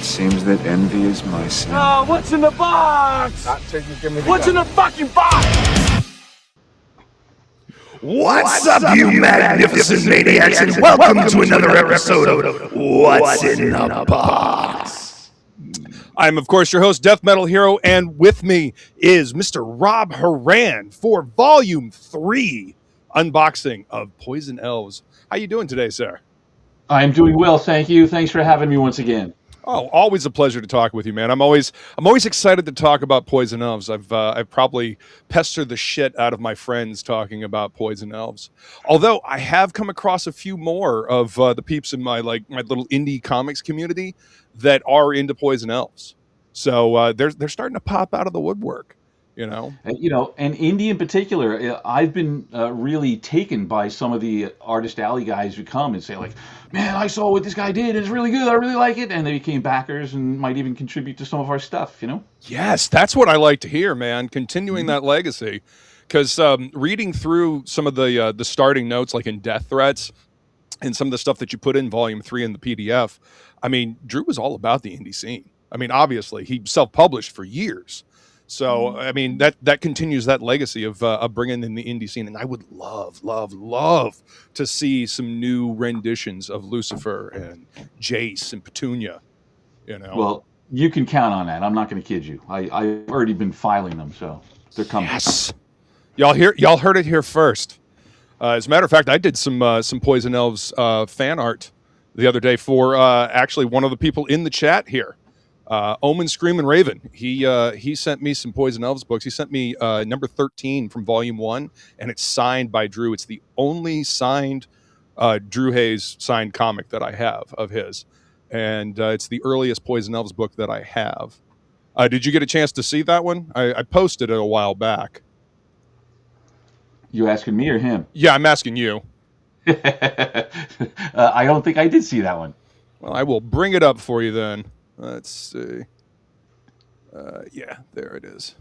seems that envy is my sin. Oh, what's in the box? What's in the fucking box? What's up, you magnificent maniacs, and welcome to another episode of What's in the Box. I'm, of course, your host, Death Metal Hero, and with me is Mr. Robb Horan for Volume 3 unboxing of Poison Elves. How you doing today, sir? I'm doing well, thank you. Thanks for having me once again. Oh, always a pleasure to talk with you, man. I'm always excited to talk about Poison Elves. I've probably pestered the shit out of my friends talking about Poison Elves. Although I have come across a few more of the peeps in my little indie comics community that are into Poison Elves. So they're starting to pop out of the woodwork. And indie in particular, I've been really taken by some of the Artist Alley guys who come and say, like, man, I saw what this guy did. It's really good. I really like it. And they became backers and might even contribute to some of our stuff, Yes, that's what I like to hear, man. Continuing that legacy. Because reading through some of the starting notes, like in Death Threats, and some of the stuff that you put in Volume 3 in the PDF, I mean, Drew was all about the indie scene. I mean, obviously, he self-published for years. So, I mean, that continues that legacy of bringing in the indie scene. And I would love to see some new renditions of Lusiphur and Jace and Petunia, Well, you can count on that. I'm not going to kid you. I've already been filing them, so they're coming. Yes. Y'all heard it here first. As a matter of fact, I did some Poison Elves fan art the other day for actually one of the people in the chat here. Omen Screaming Raven. He sent me some Poison Elves books. He sent me number 13 from Volume 1, and it's signed by Drew. It's the only signed Drew Hayes signed comic that I have of his, and it's the earliest Poison Elves book that I have. Did you get a chance to see that one? I posted it a while back. You asking me or him? Yeah, I'm asking you. I don't think I did see that one. Well, I will bring it up for you then. Let's see. Yeah, there it is.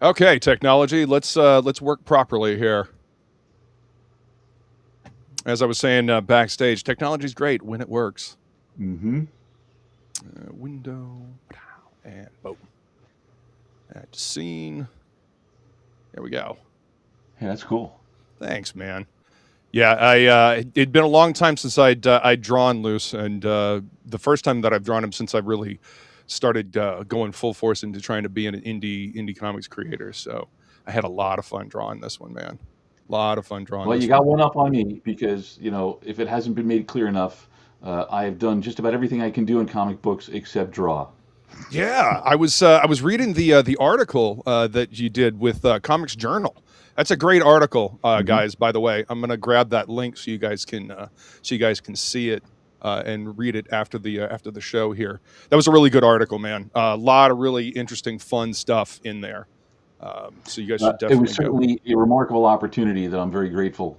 Okay, technology. Let's work properly here. As I was saying backstage, technology's great when it works. Mm-hmm. Window and boom. Add to scene. There we go. Hey, that's cool. Thanks, man. Yeah, it'd been a long time since I'd drawn Luce, and the first time that I've drawn him since I really started going full force into trying to be an indie comics creator. So I had a lot of fun drawing this one, man. A lot of fun drawing. Well, you got one up on me because if it hasn't been made clear enough, I have done just about everything I can do in comic books except draw. Yeah, I was reading the article that you did with Comics Journal. That's a great article, guys. By the way, I'm gonna grab that link so you guys can see it and read it after the show here. That was a really good article, man. A lot of really interesting, fun stuff in there. So you guys should definitely. It was certainly a remarkable opportunity that I'm very grateful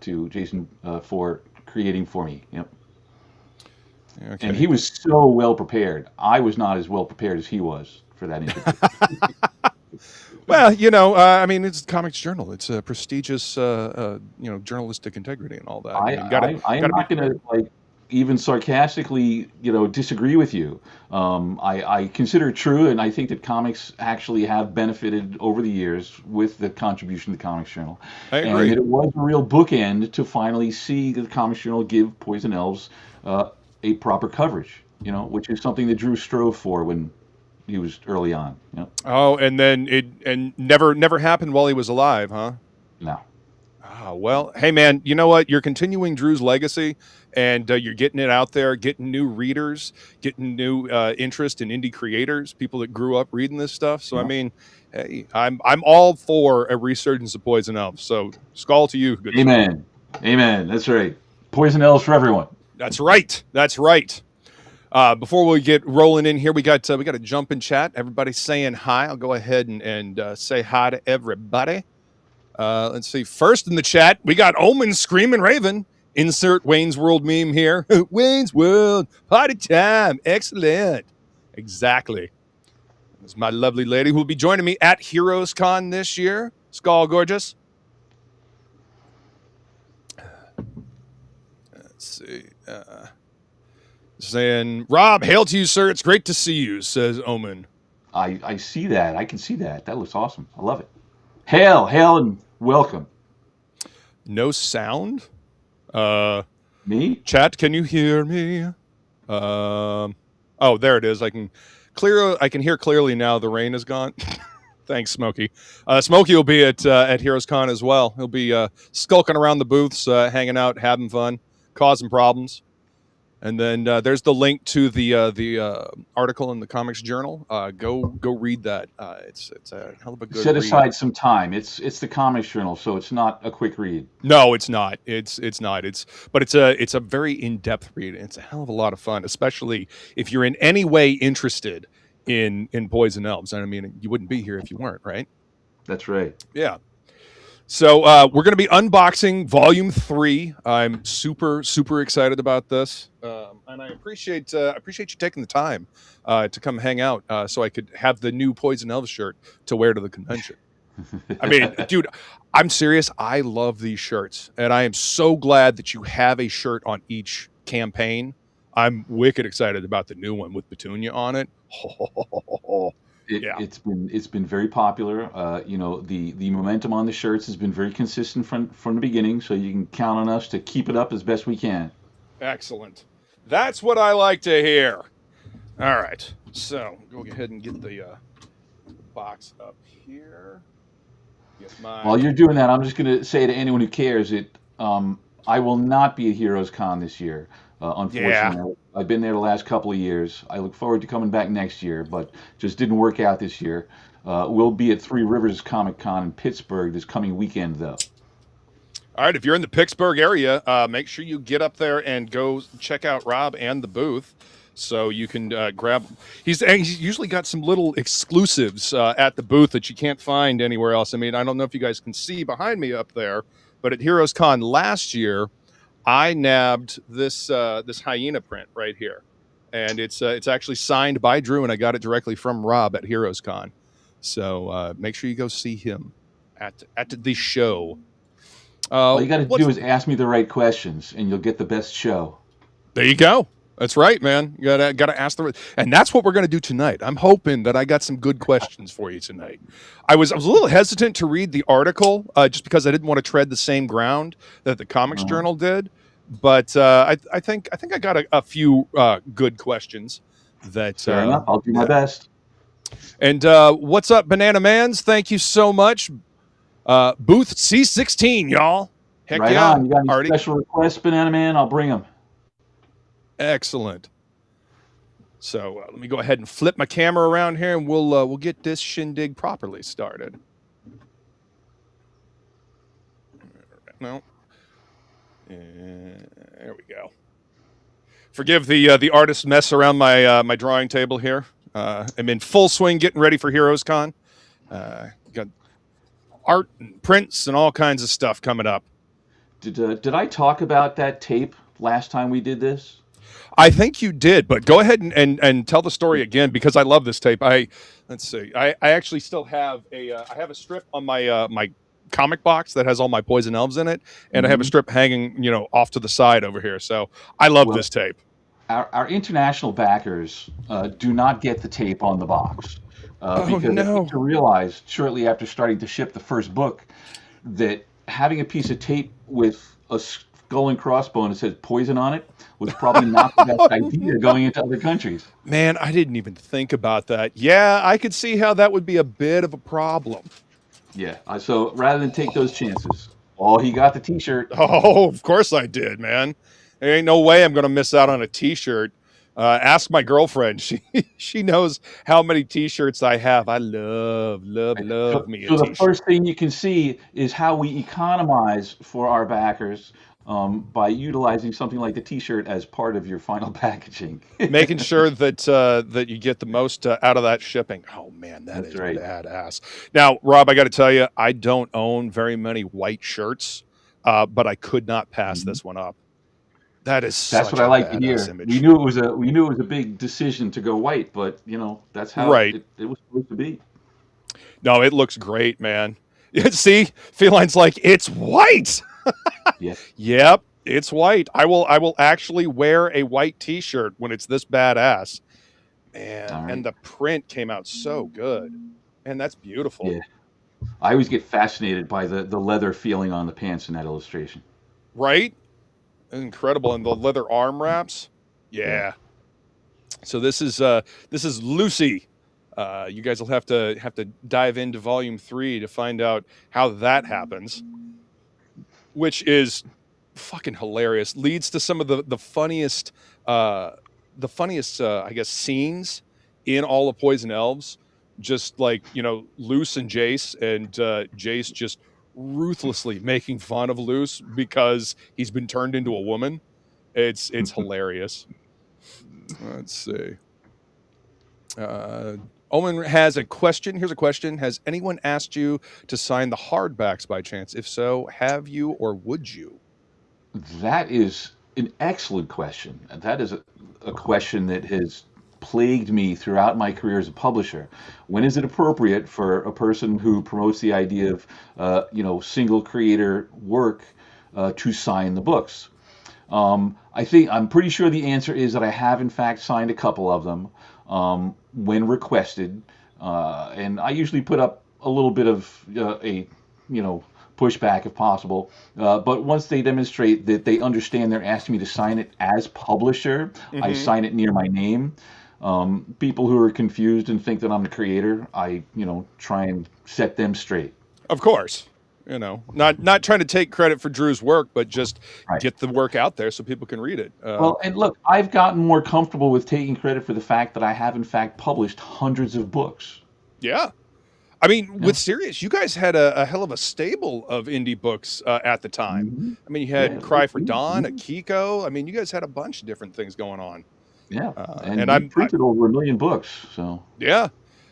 to Jason for creating for me. Yep. Okay. And he was so well prepared. I was not as well prepared as he was for that interview. Well, I mean, it's Comics Journal. It's a prestigious, journalistic integrity and all that. I'm not going to even sarcastically, disagree with you. I consider it true, and I think that comics actually have benefited over the years with the contribution to the Comics Journal. I agree. And it was a real bookend to finally see the Comics Journal give Poison Elves a proper coverage, which is something that Drew strove for when he was early on. Oh, and then it never happened while he was alive, huh? No. Oh, well, hey, man, you know what? You're continuing Drew's legacy, and you're getting it out there, getting new readers, getting new interest in indie creators, people that grew up reading this stuff. So, I mean, hey, I'm all for a resurgence of Poison Elves. So, skull to you. Good Amen. Stuff. Amen. That's right. Poison Elves for everyone. That's right. That's right. Before we get rolling in here, we got a jump in chat. Everybody's saying hi. I'll go ahead and say hi to everybody. Let's see. First in the chat, we got Omen Screaming Raven. Insert Wayne's World meme here. Wayne's World, party time. Excellent. Exactly. This is my lovely lady who will be joining me at Heroes Con this year. Skull gorgeous. Let's see. Saying, Rob, hail to you, sir. It's great to see you, says Omen. I see that. I can see that. That looks awesome. I love it. Hail, and welcome. No sound? Me? Chat, can you hear me? Oh, there it is. I can hear clearly now. The rain is gone. Thanks, Smokey. Smokey will be at Heroes Con as well. He'll be skulking around the booths, hanging out, having fun, causing problems. And then there's the link to the article in the Comics Journal. Go read that. It's a hell of a good. Set aside some time. It's the Comics Journal, so it's not a quick read. No, it's not. It's not. But it's a very in-depth read. It's a hell of a lot of fun, especially if you're in any way interested in Poison Elves. And I mean, you wouldn't be here if you weren't, right? That's right. Yeah. So we're going to be unboxing Volume 3. I'm super excited about this, and I appreciate you taking the time to come hang out, so I could have the new Poison Elves shirt to wear to the convention. I mean, dude, I'm serious. I love these shirts, and I am so glad that you have a shirt on each campaign. I'm wicked excited about the new one with Petunia on it. It's been very popular. The momentum on the shirts has been very consistent from the beginning, so you can count on us to keep it up as best we can. Excellent. That's what I like to hear. All right, so go ahead and get the box up here. While you're doing that, I'm just going to say to anyone who cares that I will not be at Heroes Con this year. Unfortunately, I've been there the last couple of years. I look forward to coming back next year, but just didn't work out this year. We'll be at Three Rivers Comic Con in Pittsburgh this coming weekend, though. All right, if you're in the Pittsburgh area, make sure you get up there and go check out Rob and the booth, so you can grab. He's usually got some little exclusives at the booth that you can't find anywhere else. I mean, I don't know if you guys can see behind me up there, but at Heroes Con last year, I nabbed this hyena print right here, and it's actually signed by Drew, and I got it directly from Rob at Heroes Con. So make sure you go see him at the show. All you got to do is ask me the right questions, and you'll get the best show. There you go. That's right, man. You gotta ask and that's what we're gonna do tonight. I'm hoping that I got some good questions for you tonight. I was a little hesitant to read the article just because I didn't want to tread the same ground that the Comics Journal did, but I think I got a few good questions. That fair enough. I'll do my best. And what's up, Banana Mans? Thank you so much. Booth C16, y'all. Heck right yeah! On. You got any special requests, Banana Man? I'll bring them. Excellent. So let me go ahead and flip my camera around here, and we'll get this shindig properly started. No, there we go. Forgive the artist mess around my my drawing table here. I'm in full swing, getting ready for Heroes Con. Got art and prints and all kinds of stuff coming up. Did I talk about that tape last time we did this? I think you did, but go ahead and tell the story again, because I love this tape. Let's see. I actually still have I have a strip on my my comic box that has all my Poison Elves in it, and I have a strip hanging, off to the side over here. So I love this tape. Our international backers do not get the tape on the box because they need to realize shortly after starting to ship the first book that having a piece of tape with a skull and crossbone that says poison on it was probably not the best idea going into other countries. Man, I didn't even think about that. Yeah, I could see how that would be a bit of a problem. Yeah, so rather than take those chances, he got the T-shirt. Oh, of course I did, man. There ain't no way I'm going to miss out on a T-shirt. Ask my girlfriend. She knows how many T-shirts I have. I love me a T-shirt. So the first thing you can see is how we economize for our backers by utilizing something like the T-shirt as part of your final packaging. Making sure that that you get the most out of that shipping. Oh man, that's right. Badass. Now, Rob, I got to tell you, I don't own very many white shirts, but I could not pass this one up. That's what I like to hear. Image. We knew it was a big decision to go white, but that's how it was supposed to be. No, it looks great, man. See, Feline's like, it's white. Yeah. Yep. It's white. I will actually wear a white T-shirt when it's this badass. Man, All and right. the print came out so good. And that's beautiful. Yeah. I always get fascinated by the leather feeling on the pants in that illustration. Right? Incredible. And the leather arm wraps. Yeah. Yeah. So this is Lucy. You guys will have to dive into volume 3 to find out how that happens, which is fucking hilarious. Leads to some of the funniest I guess scenes in all of Poison Elves. Just like, Luce and Jace, and Jace just ruthlessly making fun of Luce because he's been turned into a woman. It's hilarious. Let's see. Owen has a question. Here's a question. Has anyone asked you to sign the hardbacks by chance? If so, have you or would you? That is an excellent question. That is a question that has plagued me throughout my career as a publisher. When is it appropriate for a person who promotes the idea of, single creator work to sign the books? I'm pretty sure the answer is that I have in fact signed a couple of them when requested, and I usually put up a little bit of pushback if possible. But once they demonstrate that they understand they're asking me to sign it as publisher, I sign it near my name. People who are confused and think that I'm the creator, I try and set them straight. Of course. Not trying to take credit for Drew's work, but just Right. get the work out there so people can read it. Well, and look, I've gotten more comfortable with taking credit for the fact that I have in fact published hundreds of books. Yeah. I mean, with Sirius, you guys had a hell of a stable of indie books at the time. Mm-hmm. I mean, you had Yeah, Cry for mm-hmm. Dawn, Akiko. I mean, you guys had a bunch of different things going on. Yeah, and we printed over 1 million books. So yeah,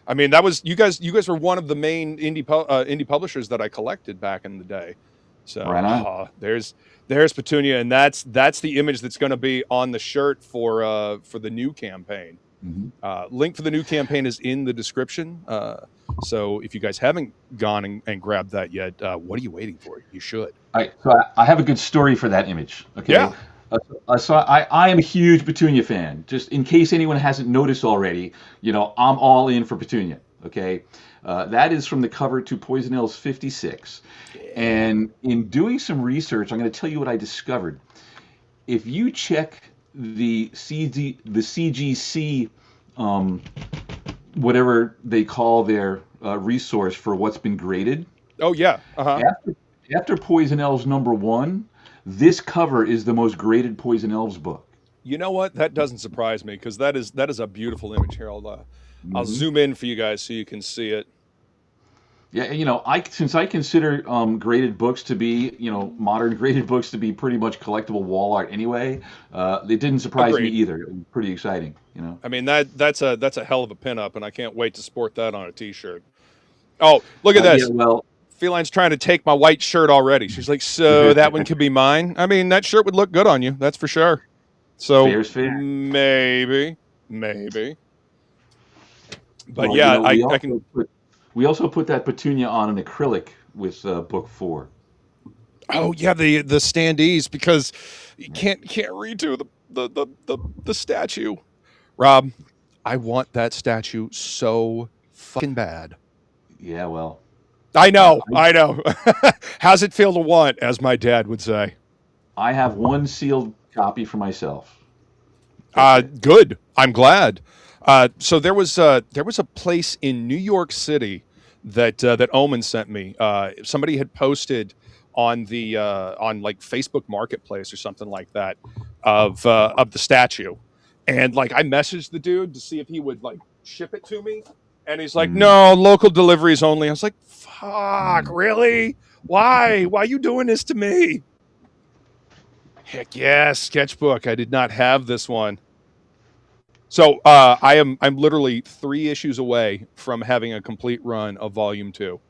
I mean, that was you guys were one of the main indie publishers that I collected back in the day. So right on. there's Petunia, and that's the image that's going to be on the shirt for the new campaign. Mm-hmm. Link for the new campaign is in the description. So if you guys haven't gone and grabbed that yet, what are you waiting for? You should. All right, so I have a good story for that image. Okay. Yeah. So I am a huge Petunia fan. Just in case anyone hasn't noticed already, I'm all in for Petunia. Okay. That is from the cover to Poison Elves 56. And in doing some research, I'm going to tell you what I discovered. If you check the CGC, whatever they call their resource for what's been graded. Oh yeah. After Poison Elves #1, this cover is the most graded Poison Elves book. You know what? That doesn't surprise me because that is a beautiful image here. I'll zoom in for you guys so you can see it. Yeah, since I consider graded books to be, modern graded books to be pretty much collectible wall art anyway, it didn't surprise me either. It was pretty exciting, I mean, that's a hell of a pinup, and I can't wait to sport that on a T-shirt. Oh, look at this. Yeah, well, Feline's trying to take my white shirt already. She's like, so that one could be mine? I mean, that shirt would look good on you. That's for sure. So fair's fair. Maybe. But well, yeah, I can... We also put that Petunia on an acrylic with book 4. Oh yeah, the standees, because you can't redo the statue. Rob, I want that statue so fucking bad. Yeah, well, I know. How's it feel to want, as my dad would say? I have one sealed copy for myself. Good. I'm glad. So there was a place in New York City that Omen sent me. Somebody had posted on the on like Facebook Marketplace or something like that of the statue, and like I messaged the dude to see if he would like ship it to me, and he's like, "No, local deliveries only." I was like, "Fuck, really? Why are you doing this to me?" Heck yes, sketchbook. I did not have this one. So I'm literally 3 issues away from having a complete run of Volume 2.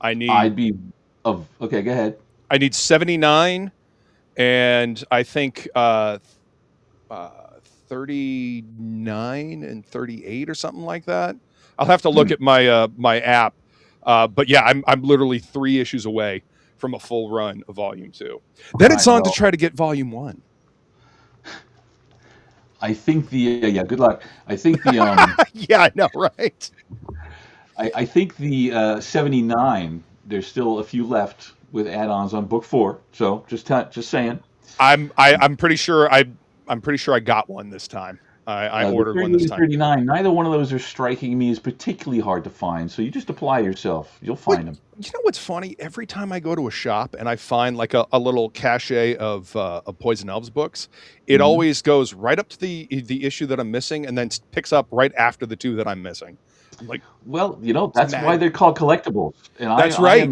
Okay, go ahead. I need 79, and I think 39 and 38 or something like that. I'll have to look at my my app, but yeah, I'm literally 3 issues away from a full run of Volume 2. Then it's on to try to get Volume 1. I think good luck. I think the yeah, I know, right? I think the 79. There's still a few left with add-ons on book 4. So just saying. I'm pretty sure I got one this time. I ordered one this time. 39. Neither one of those are striking me as particularly hard to find. So you just apply yourself. You'll find them. You know what's funny? Every time I go to a shop and I find like a little cachet of Poison Elves books, it always goes right up to the issue that I'm missing, and then picks up right after the 2 that I'm missing. I'm like, well, that's why they're called collectibles. And that's right.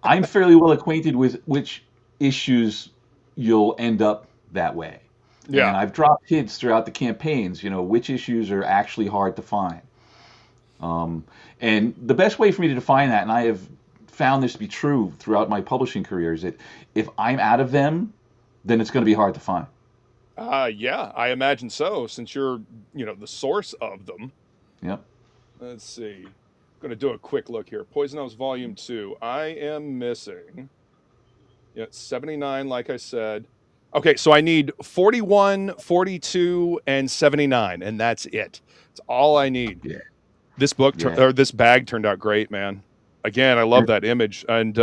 I'm fairly well acquainted with which issues you'll end up that way. Yeah, and I've dropped hints throughout the campaigns. Which issues are actually hard to find. And the best way for me to define that, and I have found this to be true throughout my publishing career, is that if I'm out of them, then it's going to be hard to find. Yeah, I imagine so, since you're, the source of them. Yep. Let's see. I'm going to do a quick look here. Poison Elves Volume 2. I am missing 79, like I said. Okay, so I need 41, 42, and 79, and that's it. That's all I need. Yeah. This book or this bag turned out great, man. Again, I love that image, and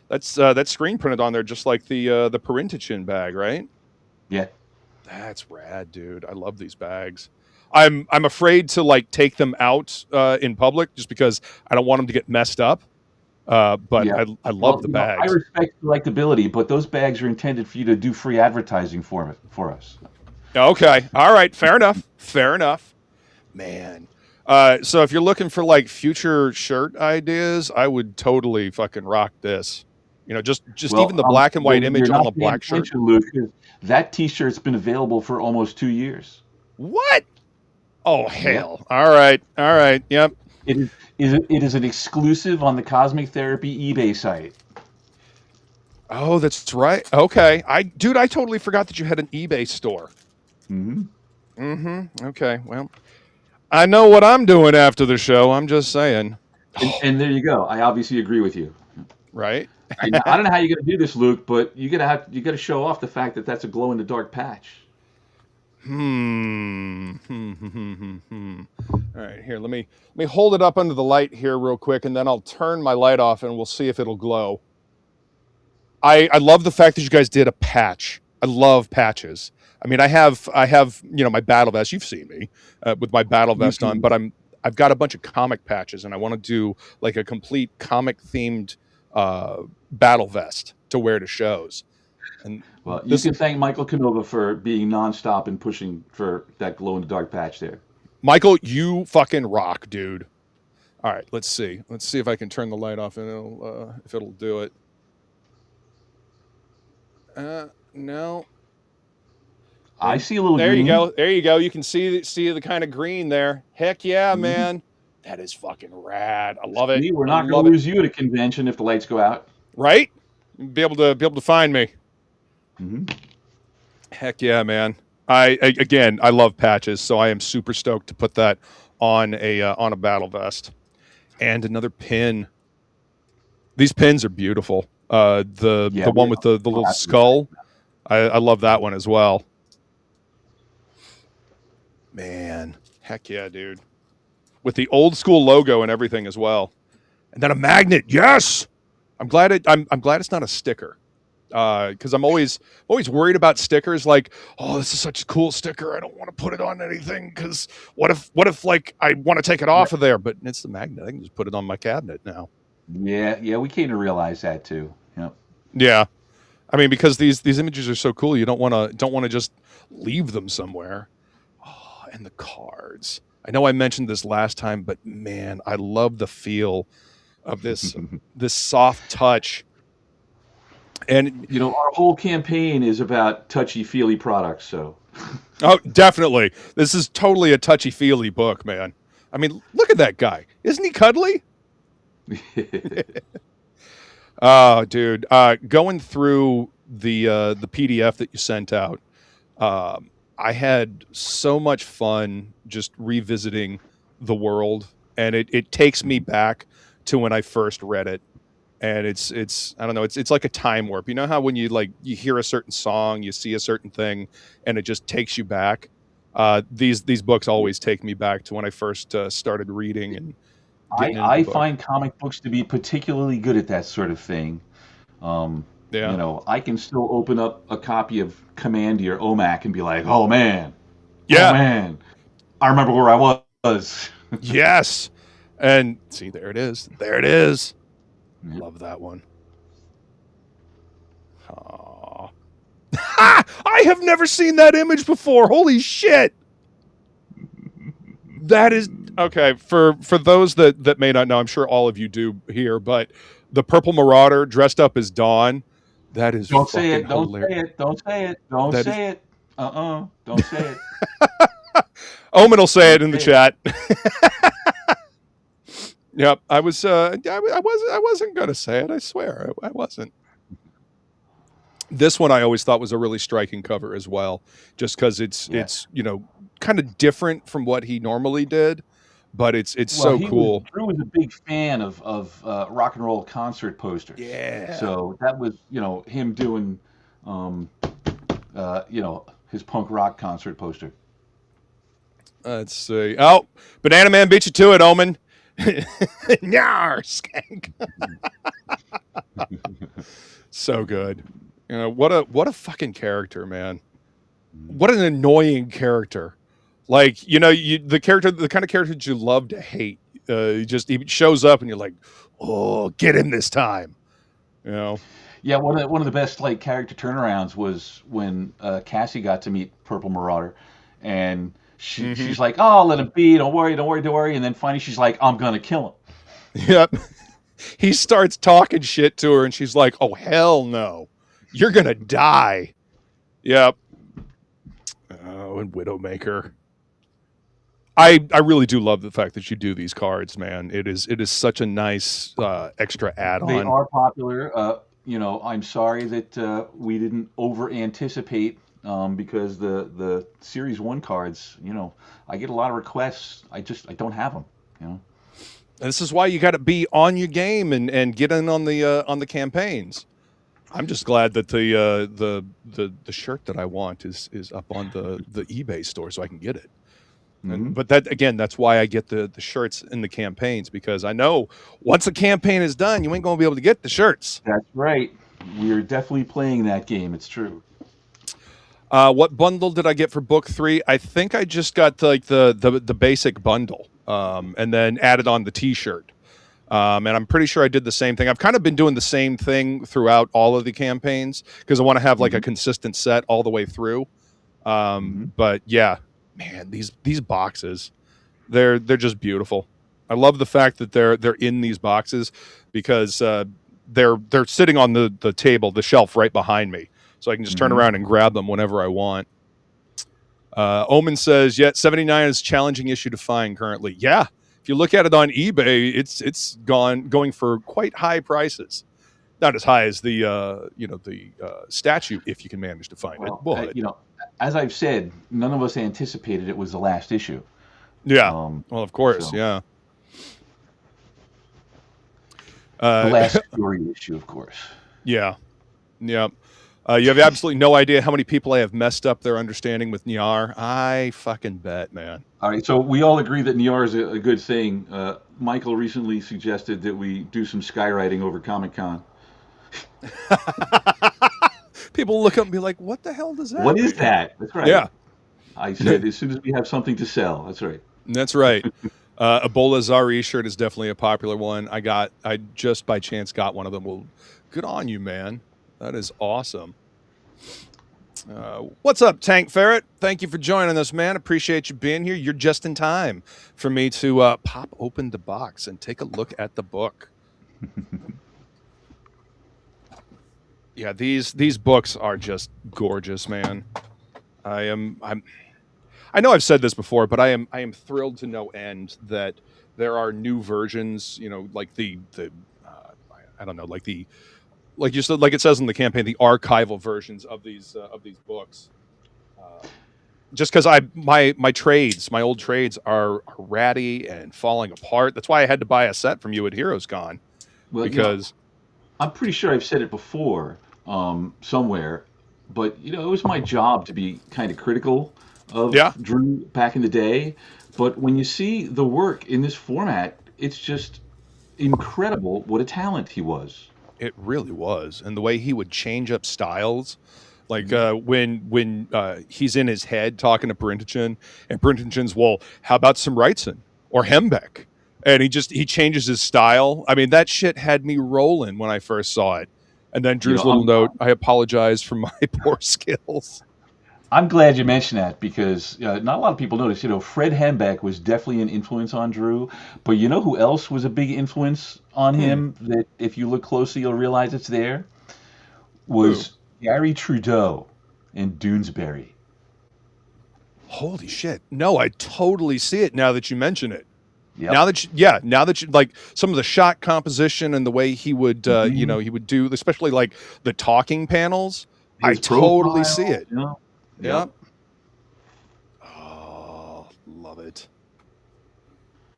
that's screen printed on there, just like the PARENTAL bag, right? Yeah. That's rad, dude. I love these bags. I'm afraid to like take them out in public just because I don't want them to get messed up. But I love the bags. I respect collectability, but those bags are intended for you to do free advertising for us. Okay. All right. Fair enough. Man. So if you're looking for like future shirt ideas, I would totally fucking rock this. Just even the black and white image on the black shirt. Luke, that T-shirt's been available for almost 2 years. What? Oh, hell. Yep. All right. Yep. It is an exclusive on the Cosmic Therapy eBay site. Oh, that's right. Okay. I totally forgot that you had an eBay store. Okay. Well, I know what I'm doing after the show. I'm just saying. And there you go. I obviously agree with you. Right? I don't know how you're going to do this, Luke, but you got to show off the fact that that's a glow in the dark patch. All right, here, let me hold it up under the light here real quick, and then I'll turn my light off and we'll see if it'll glow. I love the fact that you guys did a patch. I love patches. I mean, I have my battle vest. You've seen me with my battle vest on, but I've got a bunch of comic patches, and I want to do like a complete comic themed battle vest to wear to shows. And well, you can thank Michael Canova for being nonstop and pushing for that glow in the dark patch there. Michael, you fucking rock, dude. All right, let's see. Let's see if I can turn the light off and if it'll do it. No. I see a little there green. There you go. You can see the kind of green there. Heck yeah, man. That is fucking rad. I love it. We're not going to lose you at a convention if the lights go out. Right? Be able to find me. Heck yeah, man. I love patches, so I am super stoked to put that on a battle vest. And another pin. These pins are beautiful. The one with the little skull. I love that one as well. Man, heck yeah, dude. With the old school logo and everything as well. And then a magnet. Yes. I'm glad it's not a sticker. Because I'm always worried about stickers. Like, oh, this is such a cool sticker. I don't want to put it on anything because what if like I want to take it off of there? But it's the magnet. I can just put it on my cabinet now. Yeah, we came to realize that too. Yep. Yeah, I mean, because these images are so cool, you don't want to just leave them somewhere. Oh, and the cards. I know I mentioned this last time, but man, I love the feel of this this soft touch. And our whole campaign is about touchy-feely products, so. Oh, definitely. This is totally a touchy-feely book, man. I mean, look at that guy. Isn't he cuddly? Oh, dude. Going through the PDF that you sent out, I had so much fun just revisiting the world, and it takes me back to when I first read it. and it's I don't know, it's like a time warp. You know how when you hear a certain song, you see a certain thing, and it just takes you back. These books always take me back to when I first started reading and getting into the I book. find comic books to be particularly good at that sort of thing. Yeah. You know, I can still open up a copy of Commandy or OMAC and be like, oh man, Yeah. oh man, I remember where I was. Yes. And see, there it is. There it is. Yeah. Love that one. Aww. I have never seen that image before. Holy shit. That is okay. For those that may not know, I'm sure all of you do here, but the Purple Marauder dressed up as Dawn. That is Don't say fucking it. Don't hilarious. say it. Don't say it. Don't That say it. Don't say it. Omen will say it in the Say chat. Yep, I was. I wasn't gonna say it. I swear, I wasn't. This one I always thought was a really striking cover as well, just because it's kind of different from what he normally did, but it's so cool. Drew was a big fan of rock and roll concert posters. Yeah. So that was him doing his punk rock concert poster. Let's see. Oh, Banana Man beat you to it, Omen. Nyar, skank. So good. What a fucking character, man. What an annoying character. Like, the kind of character that you love to hate. He shows up and you're like, oh, get him this time. Yeah, one of the best character turnarounds was when Cassie got to meet Purple Marauder, and she's like, "Oh, let him be. Don't worry." And then finally, she's like, "I'm gonna kill him." Yep. He starts talking shit to her, and she's like, "Oh hell no, you're gonna die." Yep. Oh, and Widowmaker. I really do love the fact that you do these cards, man. It is such a nice extra add-on. They are popular. I'm sorry that we didn't over anticipate because the Series 1 cards, I get a lot of requests. I don't have them, And this is why you got to be on your game and get in on the campaigns. I'm just glad that the shirt that I want is up on the eBay store so I can get it. But that's why I get the shirts in the campaigns, because I know once a campaign is done, you ain't going to be able to get the shirts. That's right. We're definitely playing that game. It's true. What bundle did I get for book 3? I think I just got the basic bundle, and then added on the T-shirt. And I'm pretty sure I did the same thing. I've kind of been doing the same thing throughout all of the campaigns because I want to have a consistent set all the way through. But yeah, man, these boxes, they're just beautiful. I love the fact that they're in these boxes because they're sitting on the table, the shelf right behind me, so I can just turn around and grab them whenever I want. Omen says, "Yet 79 is a challenging issue to find currently." Yeah, if you look at it on eBay, it's going for quite high prices. Not as high as the statue, if you can manage to find it. But as I've said, none of us anticipated it was the last issue. Yeah. Well, of course, yeah. The last story issue, of course. Yeah. Yeah. You have absolutely no idea how many people I have messed up their understanding with Nyar. I fucking bet, man. All right, so we all agree that Nyar is a good thing. Michael recently suggested that we do some skywriting over Comic-Con. People look up and be like, what the hell does that What mean? is that? That's right. Yeah. I said, as soon as we have something to sell. That's right. That's right. Ebola Zari shirt is definitely a popular one. I just by chance got one of them. Well, good on you, man. That is awesome. What's up, Tank Ferret? Thank you for joining us, man. Appreciate you being here. You're just in time for me to pop open the box and take a look at the book. Yeah, these books are just gorgeous, man. I know I've said this before, but I am thrilled to no end that there are new versions, like I don't know, like you said, like it says in the campaign, the archival versions of these books. Just because my old trades are ratty and falling apart. That's why I had to buy a set from you at Heroes Con. Well, because I'm pretty sure I've said it before somewhere, but it was my job to be kind of critical of Yeah, Drew back in the day. But when you see the work in this format, it's just incredible what a talent he was. it really was. And the way he would change up styles, like Mhm. when he's in his head talking to Brintigen, and Brintigen's, well, how about some Wrightson or Hembeck? And he changes his style. I mean, that shit had me rolling when I first saw it. And then You Drew's know, little I'm note, I apologize for my poor skills. I'm glad you mentioned that because not a lot of people notice. Fred Hembeck was definitely an influence on Drew, but you know who else was a big influence on Hmm. him that if you look closely, you'll realize it's there? Who? Was Gary Trudeau in Doonesbury. Holy shit. No, I totally see it now that you mention it. Yep. Now that you like some of the shot composition and the way he would, Mhm. he would do, especially like the talking panels. I His totally see profile, it. Yep. Yep. Oh, love it.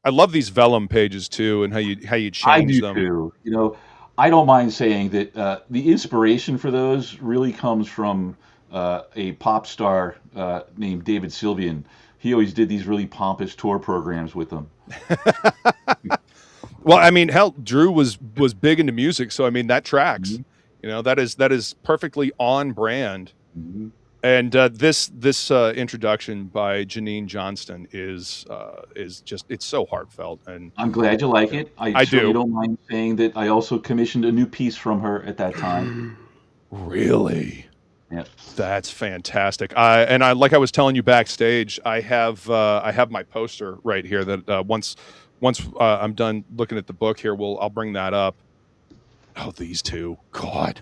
I love these vellum pages too, and how you I change do them. too. I don't mind saying that the inspiration for those really comes from a pop star named David Sylvian. He always did these really pompous tour programs with them. Well, I mean, hell, Drew was big into music, so I mean that tracks. Mhm. That is perfectly on brand. Mhm. And this introduction by Janine Johnston is just, it's so heartfelt. And I'm glad you like it. I I certainly do. don't mind saying that I also commissioned a new piece from her at that time. Really? Yep. That's fantastic. Like I was telling you backstage, I have my poster right here that once I'm done looking at the book here, I'll bring that up. Oh, these two, God,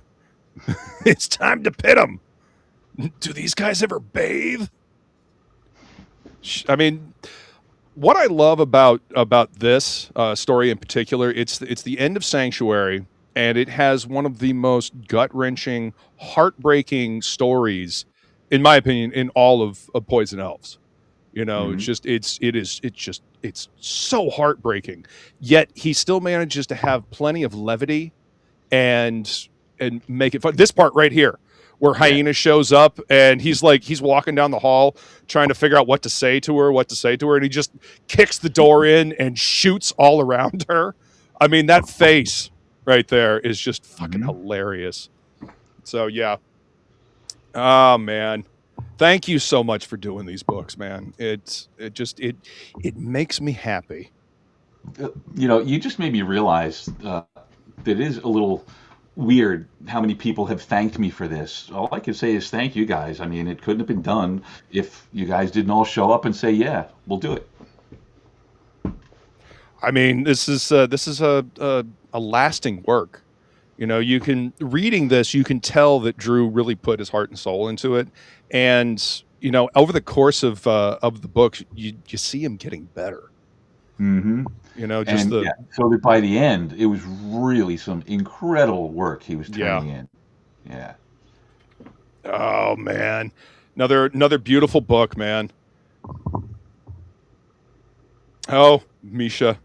it's time to pit them. Do these guys ever bathe? I mean, what I love about this story in particular, it's the end of Sanctuary, and it has one of the most gut wrenching, heartbreaking stories, in my opinion, in all of Poison Elves. It's Mhm. just it's so heartbreaking. Yet he still manages to have plenty of levity and make it fun. This part right here, where Yeah. Hyena shows up and he's walking down the hall trying to figure out what to say to her, and he just kicks the door in and shoots all around her. I mean, that face right there is just fucking Mhm. hilarious. So yeah. Oh man. Thank you so much for doing these books, man. It makes me happy. You just made me realize that it is a little weird how many people have thanked me for this. All I can say is thank you guys. I mean, it couldn't have been done if you guys didn't all show up and say, "Yeah, we'll do it." I mean, this is a lasting work. You can reading this, you can tell that Drew really put his heart and soul into it, and over the course of the book, you see him getting better. Hmm. Just And the yeah, so that by the end, it was really some incredible work he was yeah. turning in. Yeah. Oh man, another beautiful book, man. Oh, Misha,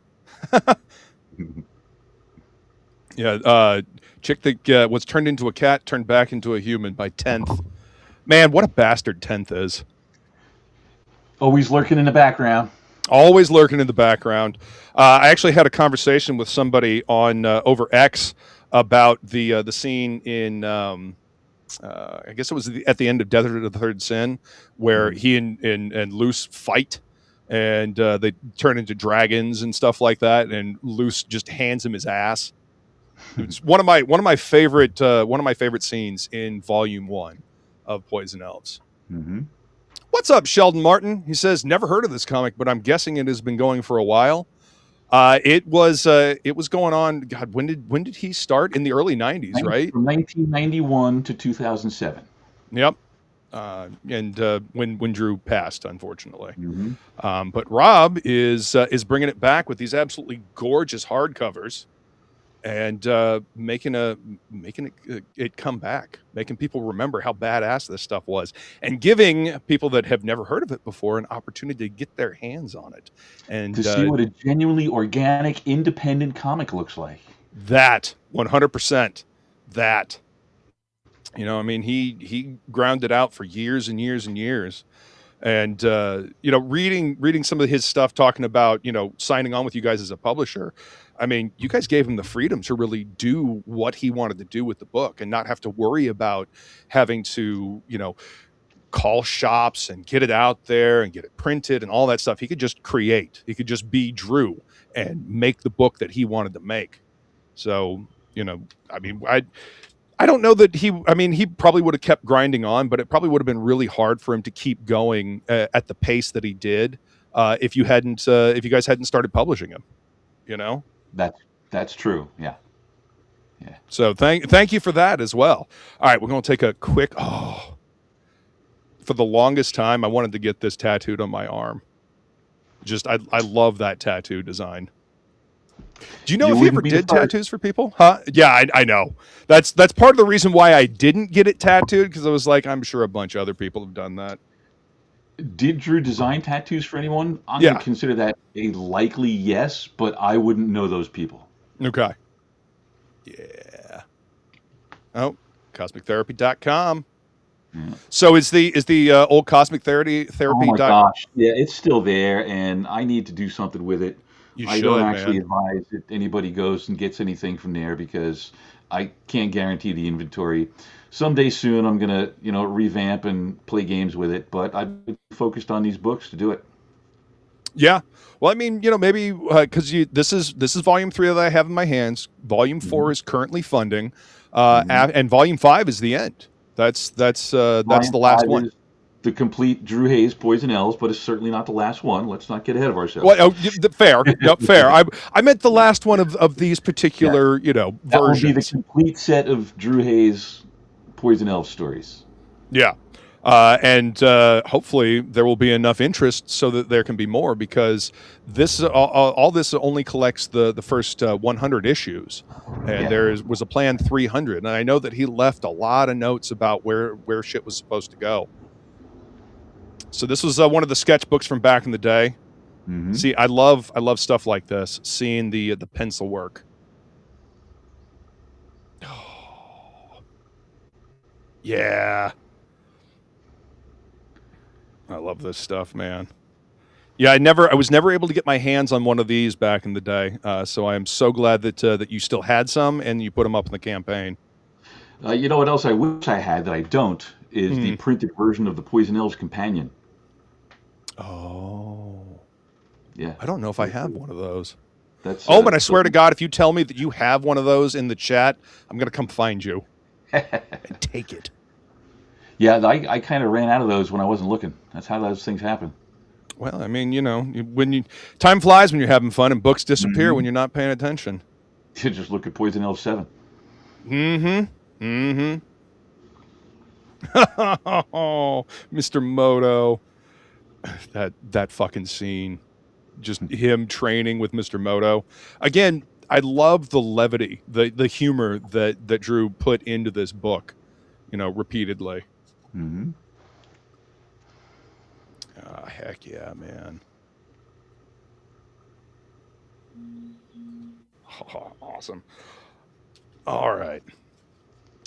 yeah. Chick that was turned into a cat turned back into a human by 10th. Man, what a bastard 10th is. Always lurking in the background. Always lurking in the background. I actually had a conversation with somebody on over X about the scene in I guess it was at the end of Desert of the Third Sin, where Mhm. he and Luce fight, and they turn into dragons and stuff like that, and Luce just hands him his ass. It's one of my favorite scenes in Volume 1 of Poison Elves. Hmm. What's up, Sheldon Martin? He says, never heard of this comic, but I'm guessing it has been going for a while. It was going on. God, when did he start? In the early 90s, right? From 1991 to 2007. Yep. And when Drew passed, unfortunately. Hmm. But Rob is bringing it back with these absolutely gorgeous hardcovers, and making it come back, making people remember how badass this stuff was, and giving people that have never heard of it before an opportunity to get their hands on it. And To see what a genuinely organic, independent comic looks like. That 100%. That. You know, I mean, he ground it out for years and years and years. And you know, reading some of his stuff, talking about, you know, signing on with you guys as a publisher. I mean, you guys gave him the freedom to really do what he wanted to do with the book and not have to worry about having to, you know, call shops and get it out there and get it printed and all that stuff. He could just create. He could just be Drew and make the book that he wanted to make. So, you know, I mean, I don't know that he probably would have kept grinding on, but it probably would have been really hard for him to keep going at the pace that he did if you guys hadn't started publishing him, you know? That's true. Yeah. Yeah. So thank you for that as well. All right, we're going to take a quick, for the longest time, I wanted to get this tattooed on my arm. Just, I love that tattoo design. Do you know if he ever did tattoos for people? Huh? Yeah, I know. That's part of the reason why I didn't get it tattooed, because I was like, I'm sure a bunch of other people have done that. Did Drew design tattoos for anyone? I'm going to consider that a likely yes, but I wouldn't know those people. Okay. Yeah. Oh, cosmictherapy.com. Yeah. So is the old Cosmic Therapy? Oh my gosh. Yeah, it's still there, and I need to do something with it. I don't actually advise that anybody goes and gets anything from there because I can't guarantee the inventory. Someday soon, I'm gonna, you know, revamp and play games with it, but I've been focused on these books to do it. Yeah. Well, I mean, you know, maybe because this is volume 3 that I have in my hands. Volume 4 is currently funding, and volume 5 is the end. That's the last one. The complete Drew Hayes Poison Elves, but it's certainly not the last one. Let's not get ahead of ourselves. Well, fair, fair. I meant the last one of these particular, you know, versions. That will be the complete set of Drew Hayes Poison Elves stories. Yeah, and hopefully there will be enough interest so that there can be more, because this all this only collects the first 100 issues, and there was a planned 300, and I know that he left a lot of notes about where shit was supposed to go. So this was one of the sketchbooks from back in the day. Mm-hmm. See, I love stuff like this. Seeing the pencil work. Oh. Yeah. I love this stuff, man. Yeah, I was never able to get my hands on one of these back in the day. So I am so glad that you still had some and you put them up in the campaign. You know what else I wish I had that I don't is the printed version of the Poison Elves Companion. Oh. Yeah. I don't know if I have one of those. But I swear to God, if you tell me that you have one of those in the chat, I'm going to come find you and take it. Yeah, I kind of ran out of those when I wasn't looking. That's how those things happen. Well, I mean, you know, time flies when you're having fun, and books disappear when you're not paying attention. You just look at Poison Elves 7. Mm-hmm. Mm-hmm. Oh, Mr. Moto. That fucking scene. Just him training with Mr. Moto. Again, I love the levity, the humor that Drew put into this book, you know, repeatedly. Mm-hmm. Oh, heck yeah, man. Oh, awesome. All right.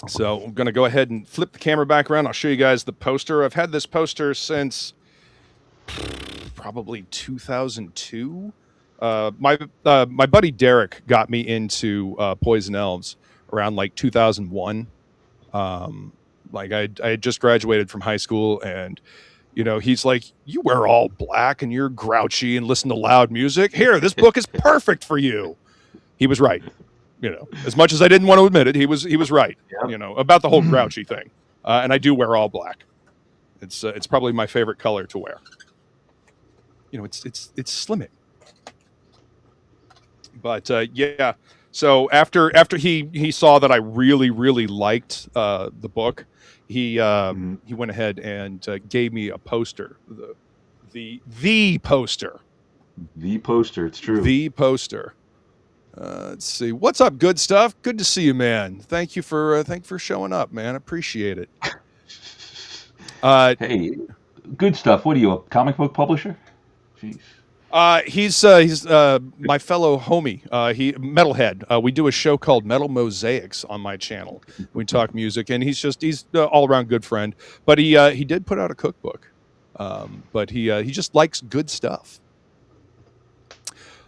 So I'm going to go ahead and flip the camera back around. I'll show you guys the poster. I've had this poster since probably 2002. My buddy Derek got me into Poison Elves around like 2001. Like I had just graduated from high school, and you know, he's like, you wear all black and you're grouchy and listen to loud music. Here, this book is perfect for you. He was right. You know, as much as I didn't want to admit it, he was right. Yep. You know, about the whole grouchy thing. And I do wear all black. It's probably my favorite color to wear. You know, it's slimming. But yeah. So after he saw that I really liked the book, he went ahead and gave me a poster. The poster. The poster. It's true. The poster. Let's see. What's up, good stuff? Good to see you, man. Thank you for showing up, man. Appreciate it. Hey, good stuff. What are you, a comic book publisher? Jeez. He's my fellow homie. He metalhead. We do a show called Metal Mosaics on my channel. We talk music, and he's all around good friend. But he did put out a cookbook. But he just likes good stuff.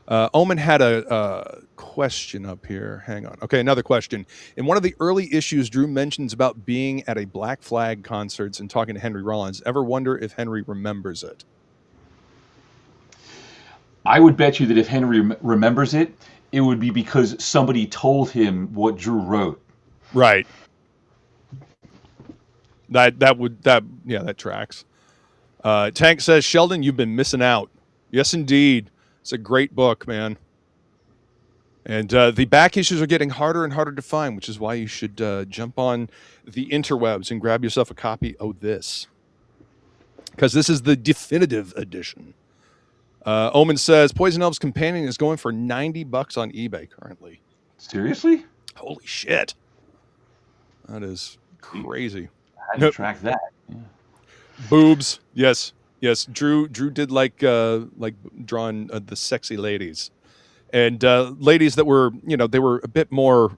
Omen had a question up here. Hang on. Okay, another question. In one of the early issues, Drew mentions about being at a Black Flag concerts and talking to Henry Rollins. Ever wonder if Henry remembers it? I would bet you that if Henry remembers it, it would be because somebody told him what Drew wrote. Right. That tracks. Tank says, Sheldon, you've been missing out. Yes, indeed. It's a great book, man. And the back issues are getting harder and harder to find, which is why you should jump on the interwebs and grab yourself a copy of this. Because this is the definitive edition. Omen says, Poison Elves Companion is going for $90 on eBay currently. Seriously? Holy shit. That is crazy. I had to track that. Yeah. Boobs. Yes. Drew did like drawing the sexy ladies. And ladies that were, they were a bit more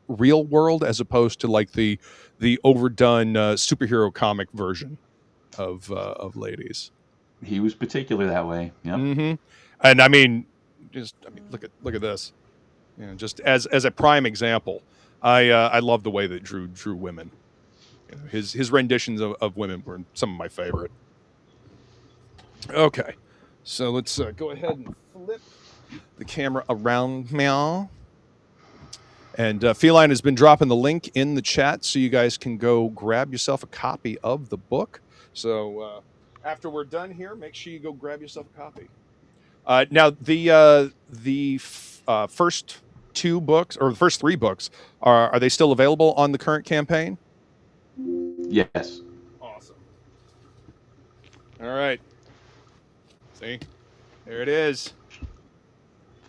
real world as opposed to like the overdone superhero comic version of ladies. He was particular that way. Yep. Mm-hmm. And I mean, look at this. Just as a prime example, I love the way that Drew drew women. His renditions of women were some of my favorite. Okay, so let's go ahead and flip the camera around now. And Feline has been dropping the link in the chat so you guys can go grab yourself a copy of the book. So after we're done here, make sure you go grab yourself a copy. Now, the first two books, or the first three books, are they still available on the current campaign? Yes. Awesome. All right. See? There it is.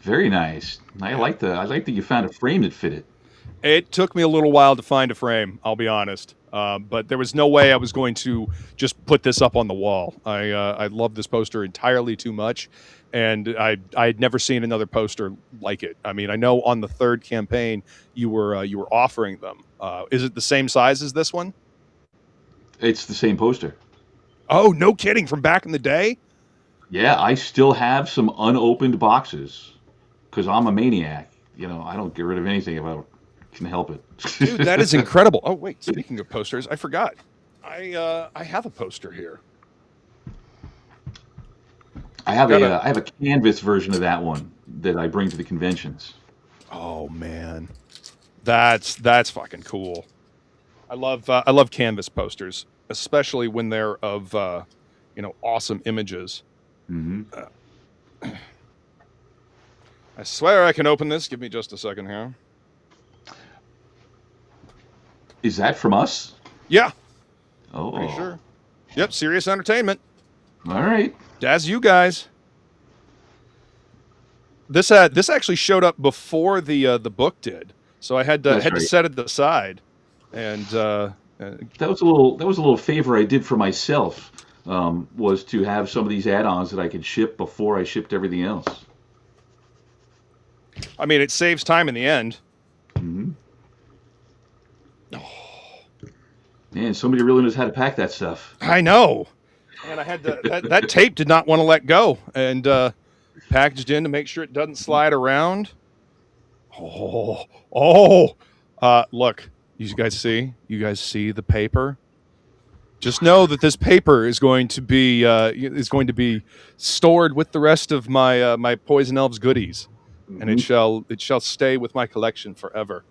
Very nice. I like that you found a frame that fit it. It took me a little while to find a frame, I'll be honest. But there was no way I was going to just put this up on the wall. I love this poster entirely too much, and I had never seen another poster like it. I mean, I know on the third campaign you were offering them. Is it the same size as this one? It's the same poster. Oh, no kidding! From back in the day? Yeah, I still have some unopened boxes because I'm a maniac. I don't get rid of anything if I can help it. Dude, that is incredible. Oh wait, speaking of posters, I forgot. I have a poster here. I have a canvas version of that one that I bring to the conventions. Oh man, that's fucking cool. I love canvas posters, especially when they're of awesome images. Mm-hmm. I swear I can open this. Give me just a second here. Is that from us? Yeah. Oh. Pretty sure. Yep, Sirius Entertainment. All right. That's you guys. This actually showed up before the book did, so I had to set it aside, and that was a little favor I did for myself. Was to have some of these add-ons that I could ship before I shipped everything else. I mean, it saves time in the end. Mm-hmm. Oh. Man, somebody really knows how to pack that stuff. I know. And I had to, that tape did not want to let go, and packaged in to make sure it doesn't slide around. Look, you guys see the paper? Just know that this paper is going to be stored with the rest of my my Poison Elves goodies, mm-hmm. and it shall stay with my collection forever.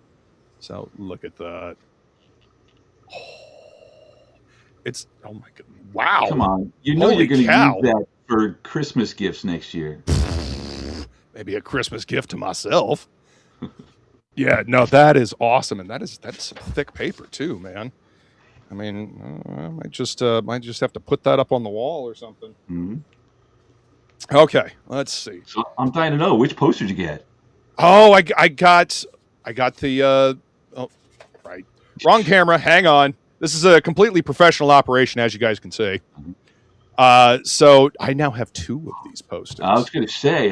So look at that. It's oh my god! Wow! Come on, you're going to use that for Christmas gifts next year. Maybe a Christmas gift to myself. Yeah, no, that is awesome, and that is some thick paper too, man. I mean, I might just have to put that up on the wall or something. Mm-hmm. Okay, let's see. So I'm dying to know, which poster did you get? Oh, I got the wrong camera. Hang on. This is a completely professional operation, as you guys can see. Mm-hmm. So I now have 2 of these posters. I was going to say,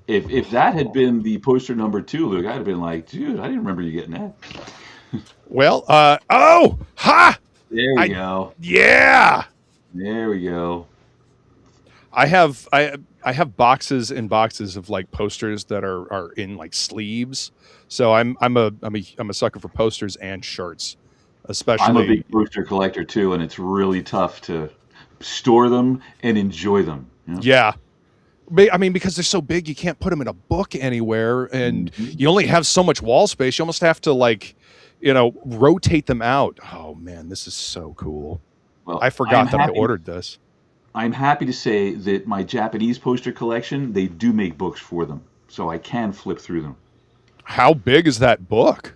if that had been the poster number 2, Luke, I'd have been like, dude, I didn't remember you getting that. Well, oh, ha! There we go. Yeah. There we go. I have boxes and boxes of like posters that are in like sleeves. So I'm a sucker for posters and shirts, especially. I'm a big poster collector too, and it's really tough to store them and enjoy them. Yeah. I mean, because they're so big, you can't put them in a book anywhere, and you only have so much wall space. You almost have to like, rotate them out. Oh man, this is so cool. Well, I forgot that I ordered this. I'm happy to say that my Japanese poster collection, they do make books for them, so I can flip through them. How big is that book?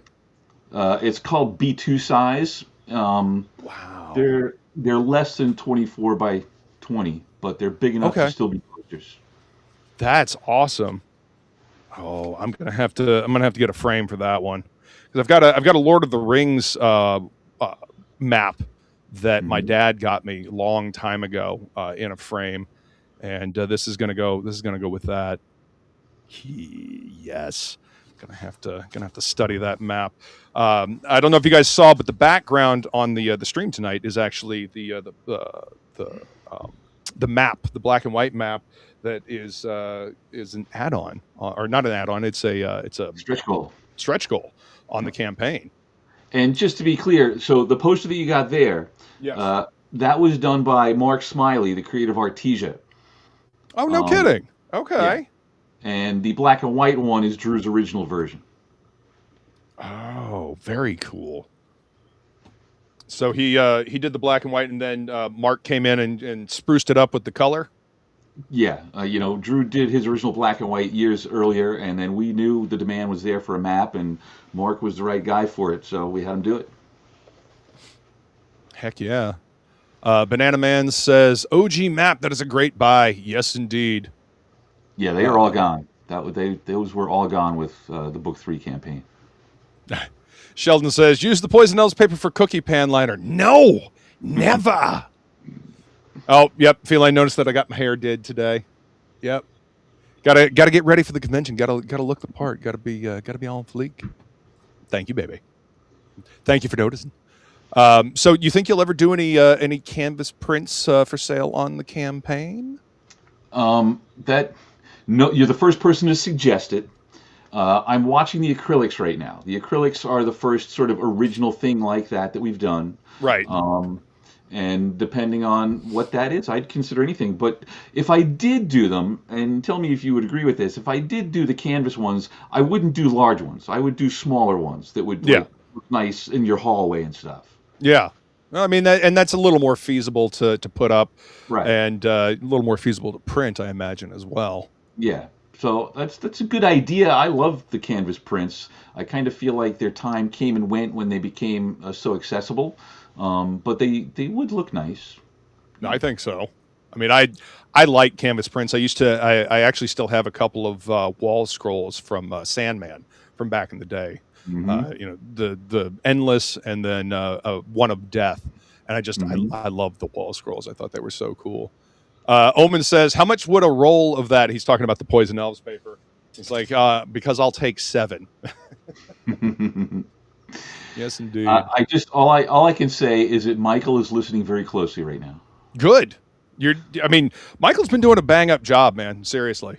It's called B2 size. Wow. They're less than 24 by 20, but they're big enough to still be posters. That's awesome. Oh, I'm gonna have to get a frame for that one, because I've got a Lord of the Rings map that my dad got me a long time ago in a frame, and this is gonna go with that. Yes, gonna have to study that map. I don't know if you guys saw, but the background on the stream tonight is actually the map, the black and white map that is an add-on, or not an add-on. It's a stretch goal on the campaign. And just to be clear, so the poster that you got there, that was done by Mark Smiley, the creator of Artesia. Oh, no kidding. Okay. Yeah. And the black and white one is Drew's original version. Oh, very cool. So he did the black and white, and then Mark came in and spruced it up with the color. Yeah, Drew did his original black and white years earlier, and then we knew the demand was there for a map, and Mark was the right guy for it, so we had him do it. Heck yeah. Banana Man says, OG map, that is a great buy. Yes, indeed. Yeah, they are all gone. Those were all gone with the Book 3 campaign. Sheldon says, use the Poison Elves paper for cookie pan liner. No, never. Oh, yep. Feline noticed that I got my hair did today. Yep. Gotta get ready for the convention. Gotta look the part. Gotta be on fleek. Thank you, baby. Thank you for noticing. So you think you'll ever do any canvas prints for sale on the campaign? No, you're the first person to suggest it. I'm watching the acrylics right now. The acrylics are the first sort of original thing like that we've done. Right. And depending on what that is, I'd consider anything. But if I did do them, and tell me if you would agree with this, if I did do the canvas ones, I wouldn't do large ones. I would do smaller ones that would look nice in your hallway and stuff. Yeah. I mean, that's a little more feasible to put up, right? And a little more feasible to print, I imagine, as well. Yeah. So that's a good idea. I love the canvas prints. I kind of feel like their time came and went when they became so accessible. But they would look nice. I think so. I mean, I like canvas prints. I actually still have a couple of wall scrolls from Sandman from back in the day. The Endless, and then one of Death. And I love the wall scrolls. I thought they were so cool. Omen says, how much would a roll of that? He's talking about the Poison Elves paper. It's like, because I'll take 7. Yes, indeed. All I can say is that Michael is listening very closely right now. Good. Michael's been doing a bang up job, man. Seriously,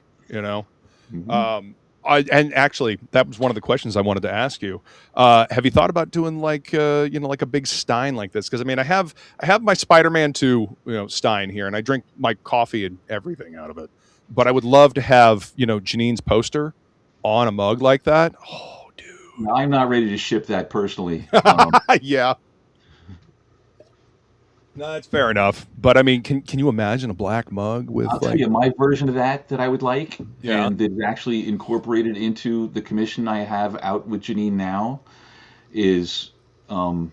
and actually, that was one of the questions I wanted to ask you. Have you thought about doing like a big stein like this? Because I mean, I have my Spider-Man 2 stein here, and I drink my coffee and everything out of it. But I would love to have Janine's poster on a mug like that. Oh, I'm not ready to ship that personally. Yeah. No, that's fair enough. But I mean, can you imagine a black mug with? I'll tell you my version of that I would like, and that is actually incorporated into the commission I have out with Janine now, is, Luciphur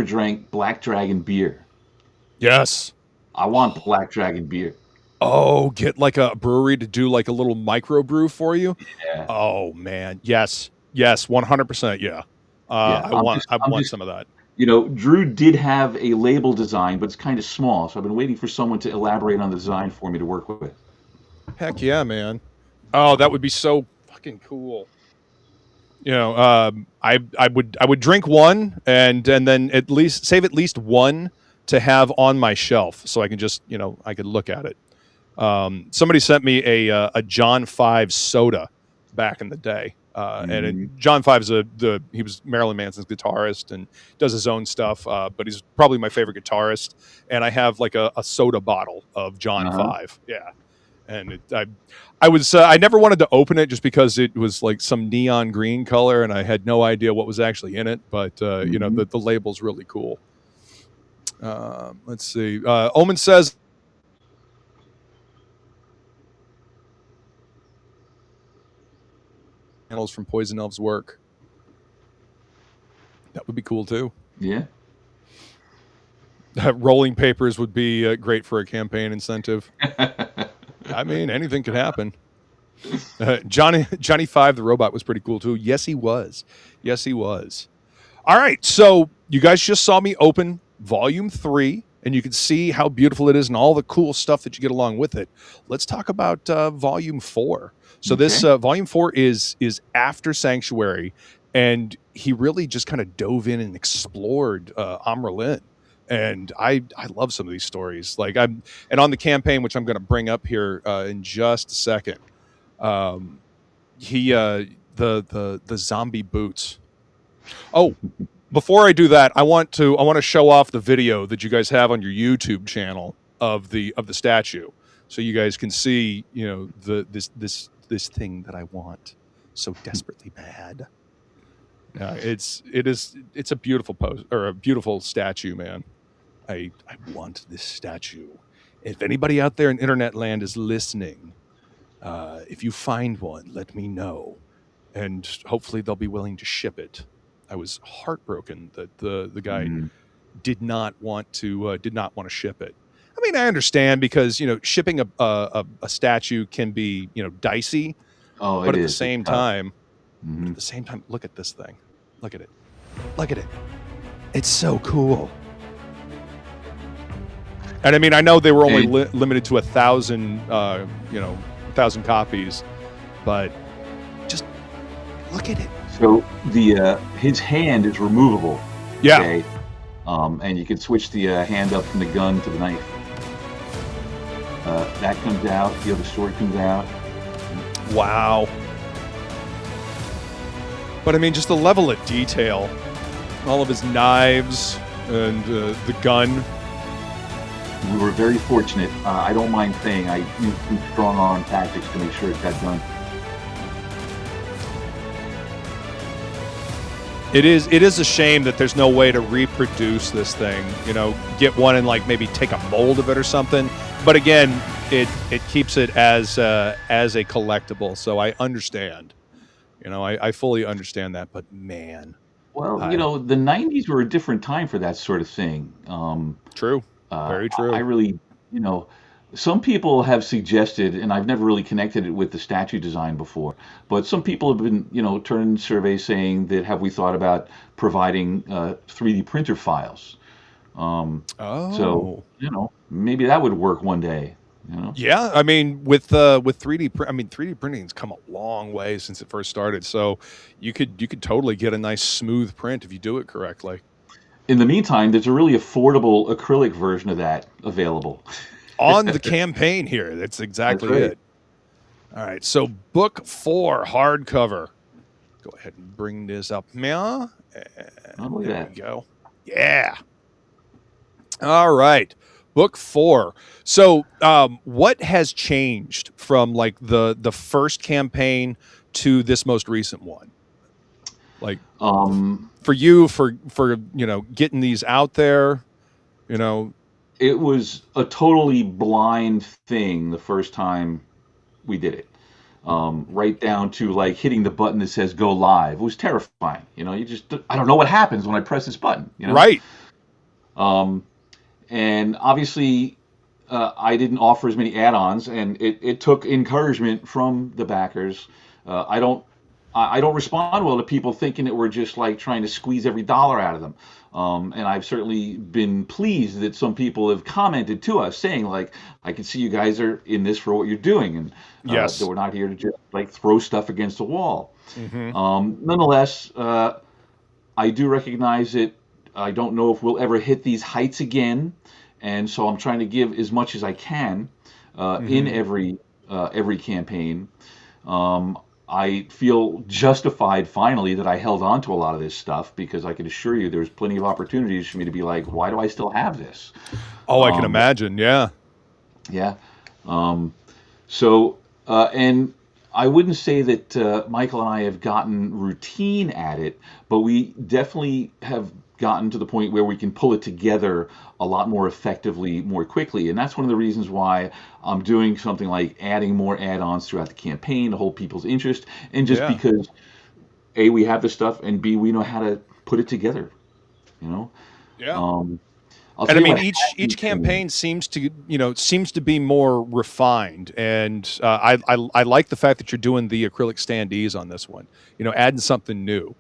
drank Black Dragon beer. Yes. I want Black Dragon beer. Oh, get like a brewery to do like a little microbrew for you. Yeah. Oh man, yes, 100%. Yeah. I want some of that. Drew did have a label design, but it's kind of small. So I've been waiting for someone to elaborate on the design for me to work with. Heck yeah, man. Oh, that would be so fucking cool. I would drink one and then at least save at least one to have on my shelf so I can just I could look at it. Somebody sent me a John 5 soda back in the day. John 5's he was Marilyn Manson's guitarist and does his own stuff, but he's probably my favorite guitarist. And I have like a soda bottle of John 5. Yeah. And I never wanted to open it just because it was like some neon green color and I had no idea what was actually in it. But, the label's really cool. Let's see. Omen says, panels from Poison Elves work. That would be cool too. Yeah. Rolling papers would be great for a campaign incentive. I mean, anything could happen. Johnny 5, the robot, was pretty cool too. Yes, he was. All right, so you guys just saw me open Volume 3, and you can see how beautiful it is and all the cool stuff that you get along with it. Let's talk about Volume 4. So this Volume 4 is after Sanctuary, and he really just kind of dove in and explored Amrahlynn. And I love some of these stories. And on the campaign, which I'm going to bring up here in just a second, the zombie boots. Oh, before I do that, I want to show off the video that you guys have on your YouTube channel of the statue, so you guys can see this thing that I want so desperately bad. It's a beautiful pose or a beautiful statue, man. I want this statue. If anybody out there in internet land is listening, if you find one, let me know, and hopefully they'll be willing to ship it. I was heartbroken that the guy did not want to ship it. I mean, I understand because shipping a statue can be dicey. Oh, but at the same time, look at this thing. Look at it. It's so cool. And I mean, I know they were only limited to 1,000, 1,000 copies, but just look at it. So his hand is removable. Yeah. Okay? And you can switch the hand up from the gun to the knife. That comes out. The other sword comes out. Wow. But I mean, just the level of detail, all of his knives and the gun. We were very fortunate. I don't mind saying I used some strong arm tactics to make sure it got done. It is a shame that there's no way to reproduce this thing. Get one and maybe take a mold of it or something. But again, it keeps it as a collectible. So I understand. I fully understand that. But man, well, the '90s were a different time for that sort of thing. True. Very true. I really, some people have suggested, and I've never really connected it with the statue design before, but some people have been, turning surveys saying that have we thought about providing 3D printer files? So, maybe that would work one day. Yeah, I mean, with 3D, 3D printing's come a long way since it first started. So you could totally get a nice smooth print if you do it correctly. In the meantime, there's a really affordable acrylic version of that available. On the campaign here. That's exactly it. All right. So book 4, hardcover. Go ahead and bring this up. There we go. Yeah. All right. Book 4. So what has changed from the first campaign to this most recent one? For you, for getting these out there, It was a totally blind thing the first time we did it. Right down to hitting the button that says go live. It was terrifying. I don't know what happens when I press this button. Right. And obviously I didn't offer as many add-ons, and it took encouragement from the backers. I don't I don't respond well to people thinking that we're just like trying to squeeze every dollar out of them. And I've certainly been pleased that some people have commented to us saying like, I can see you guys are in this for what you're doing, and Yes. that we're not here to just like throw stuff against the wall. Mm-hmm. Nonetheless, I do recognize that I don't know if we'll ever hit these heights again, and so I'm trying to give as much as I can in every campaign. I feel justified finally that I held on to a lot of this stuff, because I can assure you there's plenty of opportunities for me to be like, why do I still have this? Oh, I can imagine. Yeah. Yeah. And I wouldn't say that Michael and I have gotten routine at it, but we definitely have gotten to the point where we can pull it together a lot more effectively, more quickly. And that's one of the reasons why I'm doing something like adding more add-ons throughout the campaign to hold people's interest. And just because A, we have the stuff, and B, we know how to put it together, you know? Yeah. And I mean, each campaign seems to be more refined, and I like the fact that you're doing the acrylic standees on this one. You know, adding something new.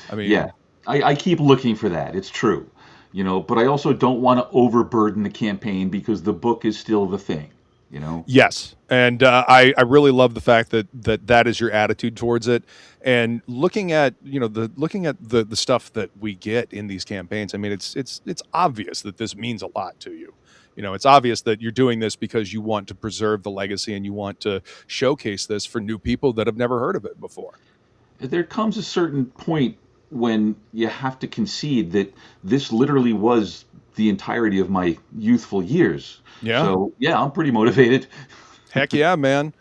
I mean, yeah, I keep looking for that. It's true, you know, but I also don't want to overburden the campaign because the book is still the thing, you know. Yes, and I really love the fact that is your attitude towards it. And looking at the stuff that we get in these campaigns, I mean, it's obvious that this means a lot to you. You know, it's obvious that you're doing this because you want to preserve the legacy and you want to showcase this for new people that have never heard of it before. There comes a certain point when you have to concede that this literally was the entirety of my youthful years. Yeah. So yeah, I'm pretty motivated. Heck yeah, man.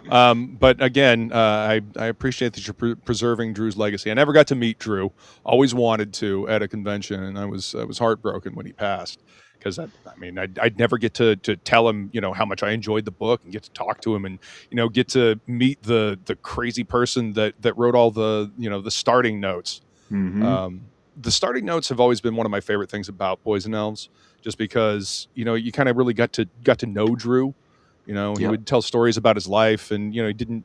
But again, I appreciate that you're preserving Drew's legacy. I never got to meet Drew. Always wanted to at a convention, and I was heartbroken when he passed, because I'd never get to tell him, you know, how much I enjoyed the book and get to talk to him, and, you know, get to meet the crazy person that wrote all the, you know, the starting notes. Mm-hmm. The starting notes have always been one of my favorite things about Poison Elves, just because, you know, you kind of really got to know Drew. You know, he would tell stories about his life, and, you know, he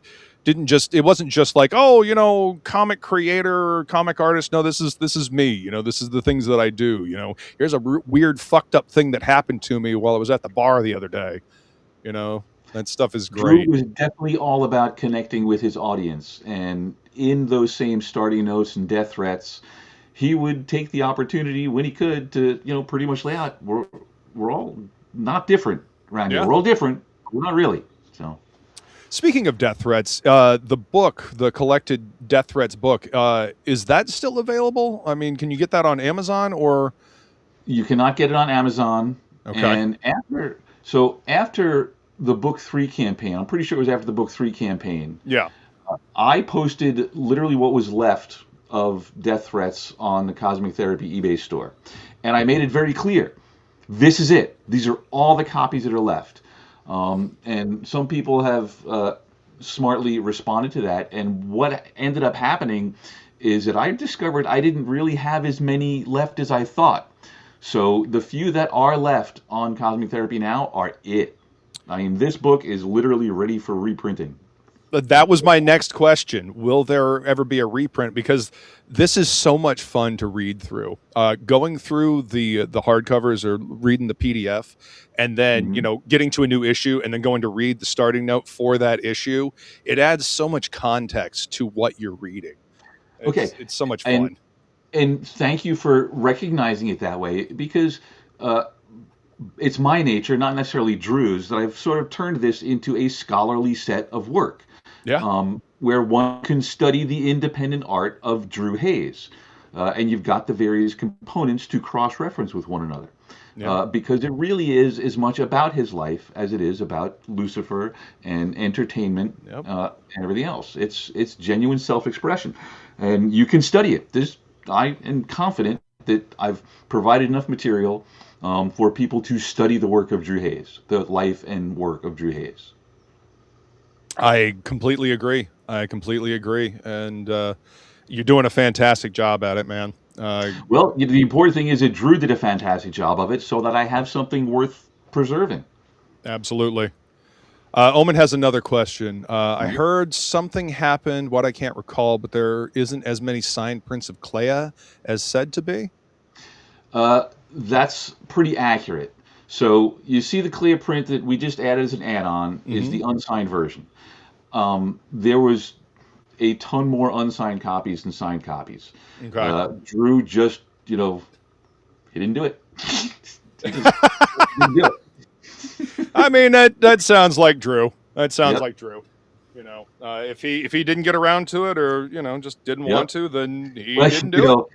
it wasn't just like, oh, you know, comic creator, comic artist. No, this is me. You know, this is the things that I do. You know, here's a weird fucked up thing that happened to me while I was at the bar the other day. You know, that stuff is great. Drew was definitely all about connecting with his audience, and in those same starting notes and death threats, he would take the opportunity when he could to, you know, pretty much lay out, we're all not different around here. We're all different. We're not really. So, speaking of death threats, the book, the collected death threats book, is that still available? I mean, can you get that on Amazon, or? You cannot get it on Amazon. Okay. And after the book 3 campaign, I'm pretty sure it was after the book 3 campaign. Yeah. I posted literally what was left of death threats on the Cosmic Therapy eBay store, and I made it very clear, this is it. These are all the copies that are left. And some people have smartly responded to that. And what ended up happening is that I discovered I didn't really have as many left as I thought. So the few that are left on Cosmic Therapy now are it. I mean, this book is literally ready for reprinting. But that was my next question. Will there ever be a reprint? Because this is so much fun to read through. Going through the hardcovers or reading the PDF, and then, you know, getting to a new issue and then going to read the starting note for that issue. It adds so much context to what you're reading. It's so much fun. And thank you for recognizing it that way, because it's my nature, not necessarily Drew's, that I've sort of turned this into a scholarly set of work. Yeah. Where one can study the independent art of Drew Hayes. And you've got the various components to cross-reference with one another. Yeah. Because it really is as much about his life as it is about Luciphur and entertainment and everything else. It's genuine self-expression. And you can study it. I am confident that I've provided enough material for people to study the work of Drew Hayes, the life and work of Drew Hayes. I completely agree. And you're doing a fantastic job at it, man. Well, the important thing is that Drew did a fantastic job of it, so that I have something worth preserving. Absolutely. Omen has another question. I heard something happened, what I can't recall, but there isn't as many signed prints of Clea as said to be. That's pretty accurate. So you see the Clea print that we just added as an add-on is the unsigned version. There was a ton more unsigned copies than signed copies. Okay. Drew just, he didn't do it. He just didn't do it. I mean, that sounds like Drew. That sounds like Drew. If he didn't get around to it, or just didn't want to, then he didn't do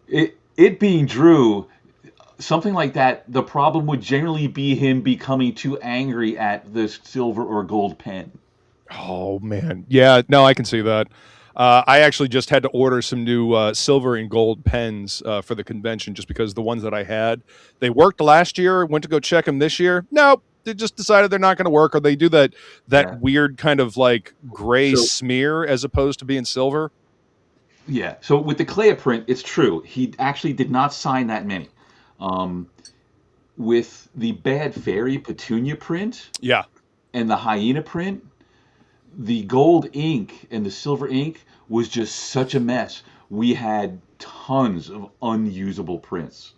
it. It being Drew, something like that, the problem would generally be him becoming too angry at the silver or gold pen. Oh man, yeah, no, I can see that. I actually just had to order some new silver and gold pens for the convention, just because the ones that I had, they worked last year. Went to go check them this year. Nope, they just decided they're not going to work, or they do that weird kind of like gray smear as opposed to being silver. Yeah. So with the Clea print, it's true. He actually did not sign that many. With the Bad Fairy Petunia print, and the Hyena print, the gold ink and the silver ink was just such a mess. We had tons of unusable prints.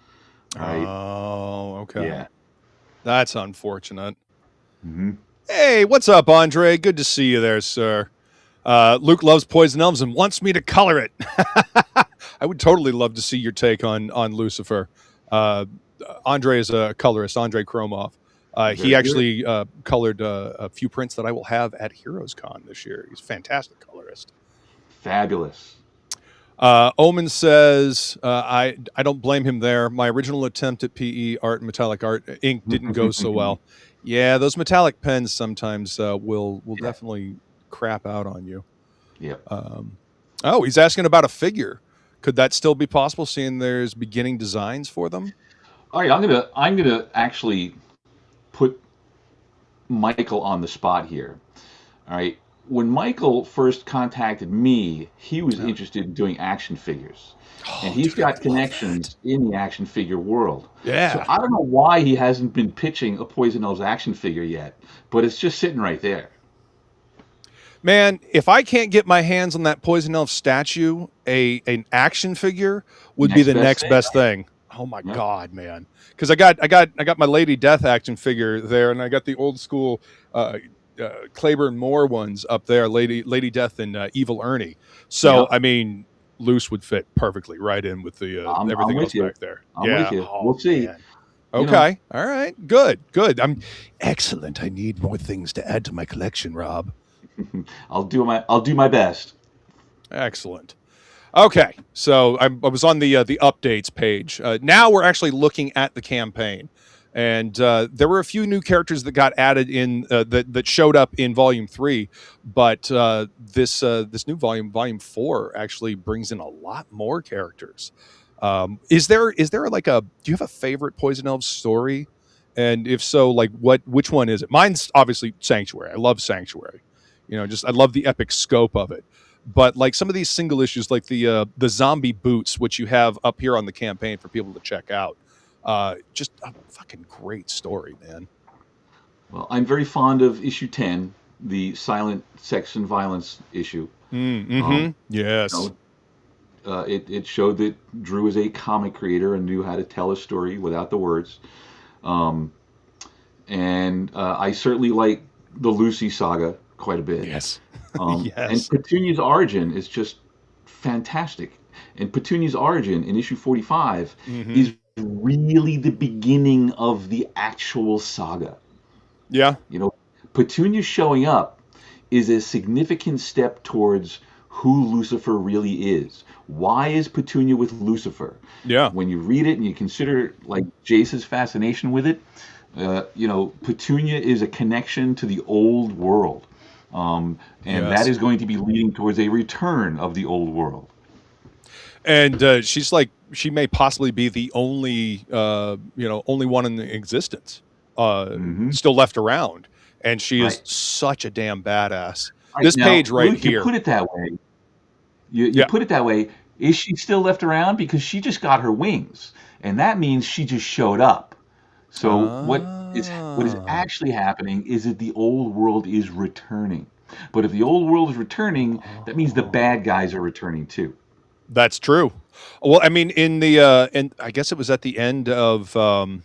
Right? Oh, okay. Yeah. That's unfortunate. Hey, what's up, Andre? Good to see you there, sir. Luke loves Poison Elves and wants me to color it. I would totally love to see your take on Luciphur. Andre is a colorist, Andre Kromov. He actually colored a few prints that I will have at Heroes Con this year. He's a fantastic colorist. Fabulous. Omen says, I don't blame him there. My original attempt at PE art and metallic art ink didn't go so well. Yeah, those metallic pens sometimes will definitely crap out on you. Yep. Oh, he's asking about a figure. Could that still be possible, seeing there's beginning designs for them? All right, I'm gonna actually put Michael on the spot here. All right. When Michael first contacted me, he was interested in doing action figures. And he's got connections in the action figure world. Yeah. So I don't know why he hasn't been pitching a Poison Elves action figure yet, but it's just sitting right there. Man, if I can't get my hands on that Poison Elf statue, an action figure would be the next best thing. Oh my God, man! Because I got my Lady Death action figure there, and I got the old school Claiborne Moore ones up there, Lady Death and Evil Ernie. So I mean, Luce would fit perfectly right in with the everything else back there. I'm with you. We'll see. Okay, all right, good. I'm excellent. I need more things to add to my collection, Rob. I'll do my best. Excellent. Okay, so I was on the updates page. Now we're actually looking at the campaign, and there were a few new characters that got added in that showed up in Volume 3, but this new Volume 4, actually brings in a lot more characters. Is there like do you have a favorite Poison Elves story? And if so, like which one is it? Mine's obviously Sanctuary. I love Sanctuary. I love the epic scope of it. But like some of these single issues, like the zombie boots, which you have up here on the campaign for people to check out, just a fucking great story, man. Well, I'm very fond of issue 10, the silent sex and violence issue. Yes. It showed that Drew is a comic creator and knew how to tell a story without the words. And I certainly like the Lucy saga quite a bit. Yes. And Petunia's origin is just fantastic. And Petunia's origin in issue 45 is really the beginning of the actual saga. Yeah. Petunia showing up is a significant step towards who Luciphur really is. Why is Petunia with Luciphur? Yeah. When you read it and you consider like Jace's fascination with it, Petunia is a connection to the old world. That is going to be leading towards a return of the old world. And she may possibly be the only one in existence still left around, and she is such a damn badass. This page right here. You put it that way. You put it that way. Is she still left around? Because she just got her wings, and that means she just showed up. So what is actually happening is that the old world is returning. But if the old world is returning, that means the bad guys are returning too. That's true. Well, I mean, in the and I guess it was at the end of God,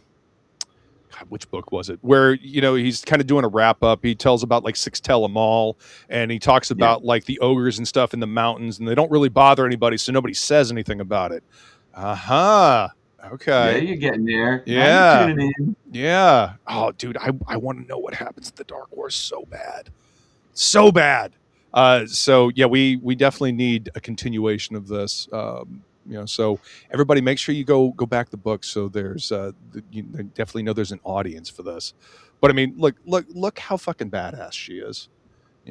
which book was it? Where he's kind of doing a wrap up. He tells about like Six Mall, and he talks about like the ogres and stuff in the mountains, and they don't really bother anybody, so nobody says anything about it. Okay. Yeah, you're getting there. Yeah. Now you're tuning in. Yeah. Oh, dude, I want to know what happens at the Dark Horse so bad. So bad. So yeah, we definitely need a continuation of this. So everybody make sure you go back the book. So there's you definitely know there's an audience for this. But I mean, look how fucking badass she is.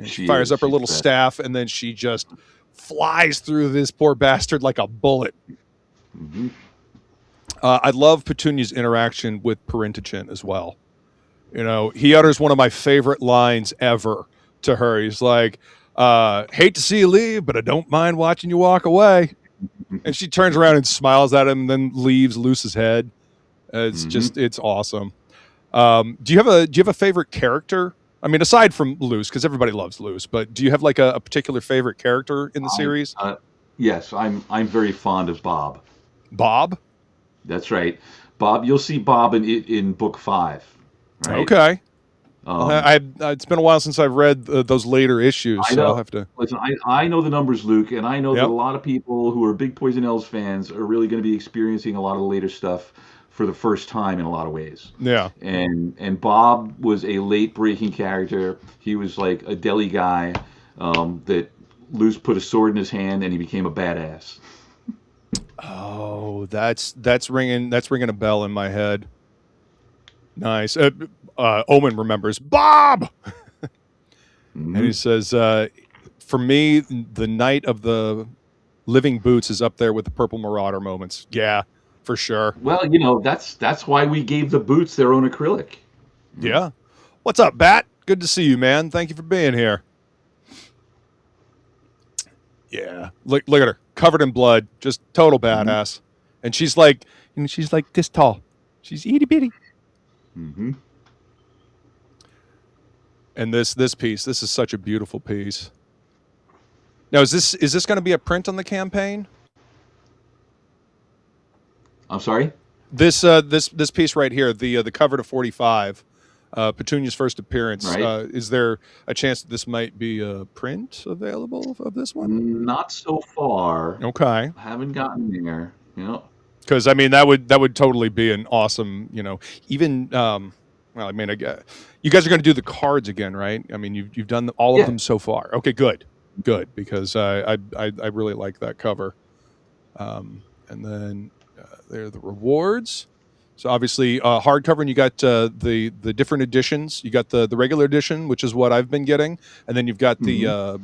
She fires up her little staff, and then she just flies through this poor bastard like a bullet. Mm-hmm. I love Petunia's interaction with Parentachin as well. He utters one of my favorite lines ever to her. He's like, hate to see you leave, but I don't mind watching you walk away. And she turns around and smiles at him and then leaves Luce's head. It's just, it's awesome. Do you have a favorite character? I mean, aside from Luce, because everybody loves Luce, but do you have like a particular favorite character in the series? Yes, I'm very fond of Bob. Bob? That's right. Bob, you'll see Bob in book 5. Right? Okay. It's been a while since I've read those later issues, so I'll have to listen. I know the numbers, Luke, and I know that a lot of people who are big Poison Elves fans are really going to be experiencing a lot of the later stuff for the first time in a lot of ways. Yeah. And Bob was a late breaking character. He was like a deli guy that Luce put a sword in his hand and he became a badass. Oh, that's ringing a bell in my head. Nice. Omen remembers Bob, and he says, "For me, the Night of the Living Boots is up there with the Purple Marauder moments." Yeah, for sure. Well, that's why we gave the boots their own acrylic. Yeah. What's up, Bat? Good to see you, man. Thank you for being here. Yeah. Look at her, covered in blood, just total badass. And she's like this tall. She's itty bitty. Mm-hmm. And this piece, this is such a beautiful piece. Now, is this going to be a print on the campaign? I'm sorry? This piece right here, the cover to 45, Petunia's first appearance. Right. Is there a chance that this might be a print available of this one? Not so far. Okay. Haven't gotten there. Because I mean that would totally be an awesome, even well, I mean, you guys are going to do the cards again, right? I mean, you've done all of them so far. Okay, good, because I really like that cover. And then there are the rewards. So obviously hardcover, and you got the different editions. You got the regular edition, which is what I've been getting, and then you've got the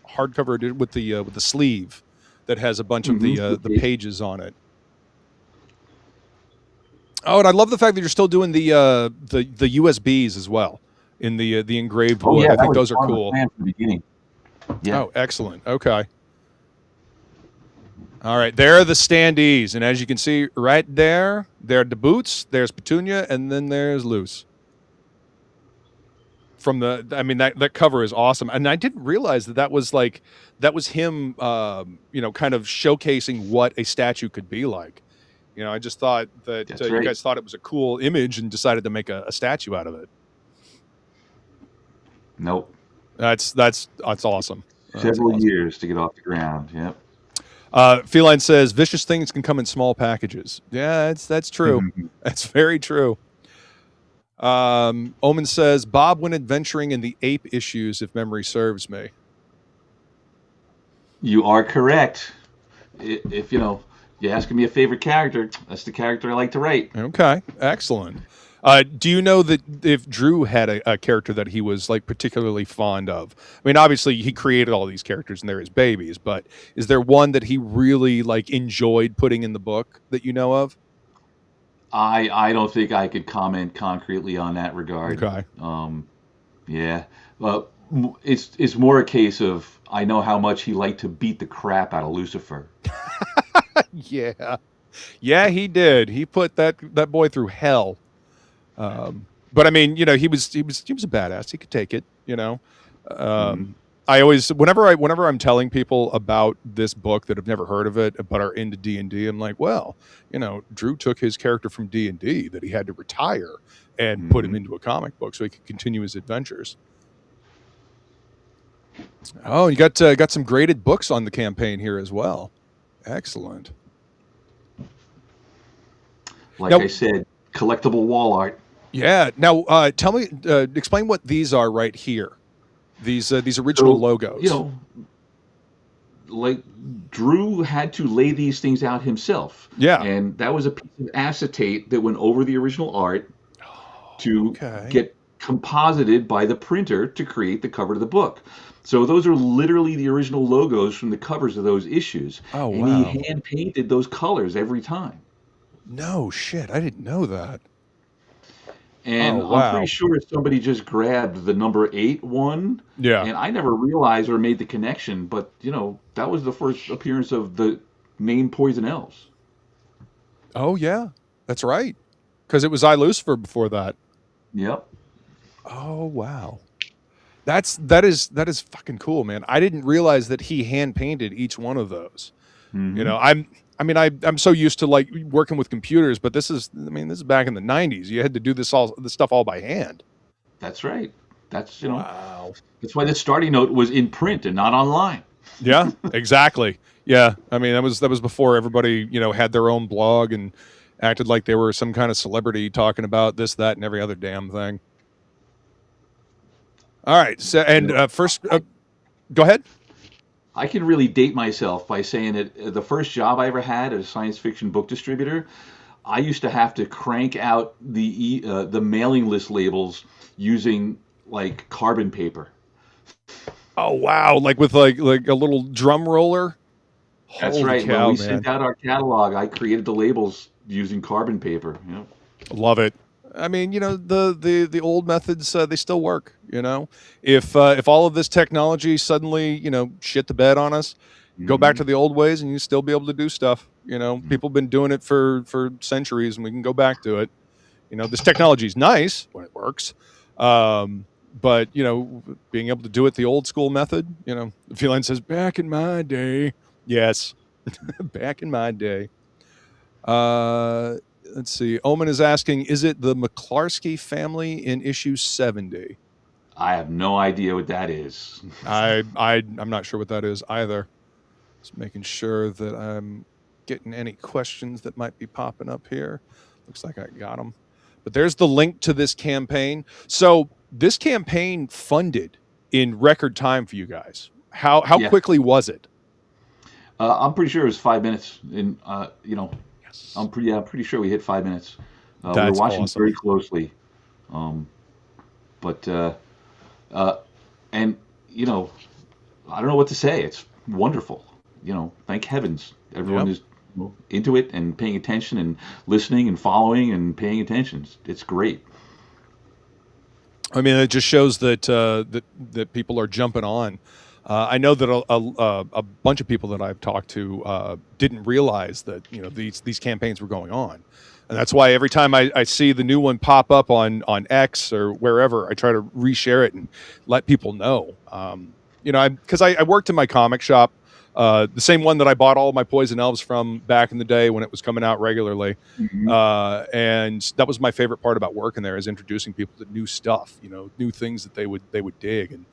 hardcover with the sleeve that has a bunch of the pages on it. Oh, and I love the fact that you're still doing the USBs as well in the engraved wood. Yeah, I think those are cool. From the beginning. Yeah. Oh, excellent. Okay. All right, there are the standees, and as you can see right there, there are the boots. There's Petunia, and then there's Luce. I mean, that cover is awesome, and I didn't realize that was him, kind of showcasing what a statue could be like. I just thought that you guys thought it was a cool image and decided to make a statue out of it. Nope. That's awesome. Several years to get off the ground. Yep. Feline says vicious things can come in small packages. Yeah, that's true. That's very true. Omen says Bob went adventuring in the ape issues, if memory serves me. You are correct. If you're asking me a favorite character, that's the character I like to write. Okay, excellent. Do you know that if Drew had a character that he was like particularly fond of? I mean, obviously he created all these characters and they're his babies, but is there one that he really like enjoyed putting in the book that you know of? I don't think I could comment concretely on that regard. Okay. Yeah. Well, it's more a case of I know how much he liked to beat the crap out of Luciphur. Yeah, he did. He put that boy through hell. But I mean, he was a badass. He could take it. Mhm. I always, whenever I'm telling people about this book that have never heard of it but are into D&D, I'm like, well, Drew took his character from D&D that he had to retire and put him into a comic book so he could continue his adventures. Oh, you got some graded books on the campaign here as well. Excellent. Like I said, collectible wall art. Yeah. Now, tell me, explain what these are right here. These original logos. Like Drew had to lay these things out himself. Yeah. And that was a piece of acetate that went over the original art to get composited by the printer to create the cover of the book. So those are literally the original logos from the covers of those issues. Oh, and wow. he hand painted those colors every time. No shit. I didn't know that. And I'm pretty sure somebody just grabbed the number 8 one. Yeah. And I never realized or made the connection, but that was the first appearance of the name Poison Elves. Oh yeah, that's right. Because it was I Lusiphur before that. Yep. Oh wow. That is fucking cool, man. I didn't realize that he hand painted each one of those. Mm-hmm. I'm so used to like working with computers, but this is back in the 90s. You had to do this stuff all by hand. That's right. That's wow. That's why the starting note was in print and not online. Yeah, exactly. Yeah. I mean, that was before everybody, had their own blog and acted like they were some kind of celebrity talking about this, that, and every other damn thing. All right. So, and first, go ahead. I can really date myself by saying that the first job I ever had as a science fiction book distributor, I used to have to crank out the mailing list labels using like carbon paper. Oh wow! Like with like a little drum roller. That's Holy right. cow, When we man. sent out our catalog, I created the labels using carbon paper. Love it. I mean, the old methods, they still work. If all of this technology suddenly shit the bed on us, go back to the old ways and you still be able to do stuff. People have been doing it for centuries, and we can go back to it. This technology is nice when it works, but being able to do it the old school method. The feline says, "Back in my day." Yes, back in my day. Let's see. Omen is asking, is it the McClarsky family in issue 70? I have no idea what that is. I'm not sure what that is either. Just making sure that I'm getting any questions that might be popping up here. Looks like I got them. But there's the link to this campaign. So this campaign funded in record time for you guys. How quickly was it? I'm pretty sure it was 5 minutes. Yes. I'm pretty sure we hit 5 minutes. We were That's watching awesome. very closely. And I don't know what to say. It's wonderful. Thank heavens everyone is into it and paying attention and listening and following and paying attention. It's great. I mean, it just shows that that people are jumping on. I know that a bunch of people that I've talked to didn't realize that these campaigns were going on, and that's why every time I see the new one pop up on X or wherever, I try to reshare it and let people know. Because I worked in my comic shop, the same one that I bought all of my Poison Elves from back in the day when it was coming out regularly, and that was my favorite part about working there, is introducing people to new stuff, new things that they would dig. And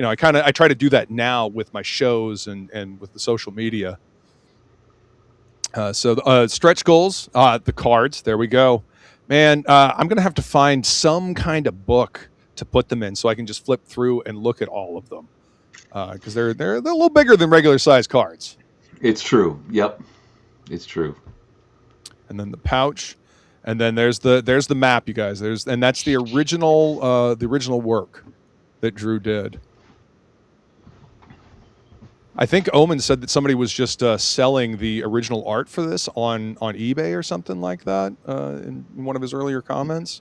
I try to do that now with my shows and with the social media. So stretch goals, the cards, there we go, man. I'm gonna have to find some kind of book to put them in so I can just flip through and look at all of them, because they're a little bigger than regular size cards. It's true. Yep, it's true. And then the pouch, and then there's the map, you guys. And that's the original work that Drew did. I think Omen said that somebody was just selling the original art for this on eBay or something like that in one of his earlier comments.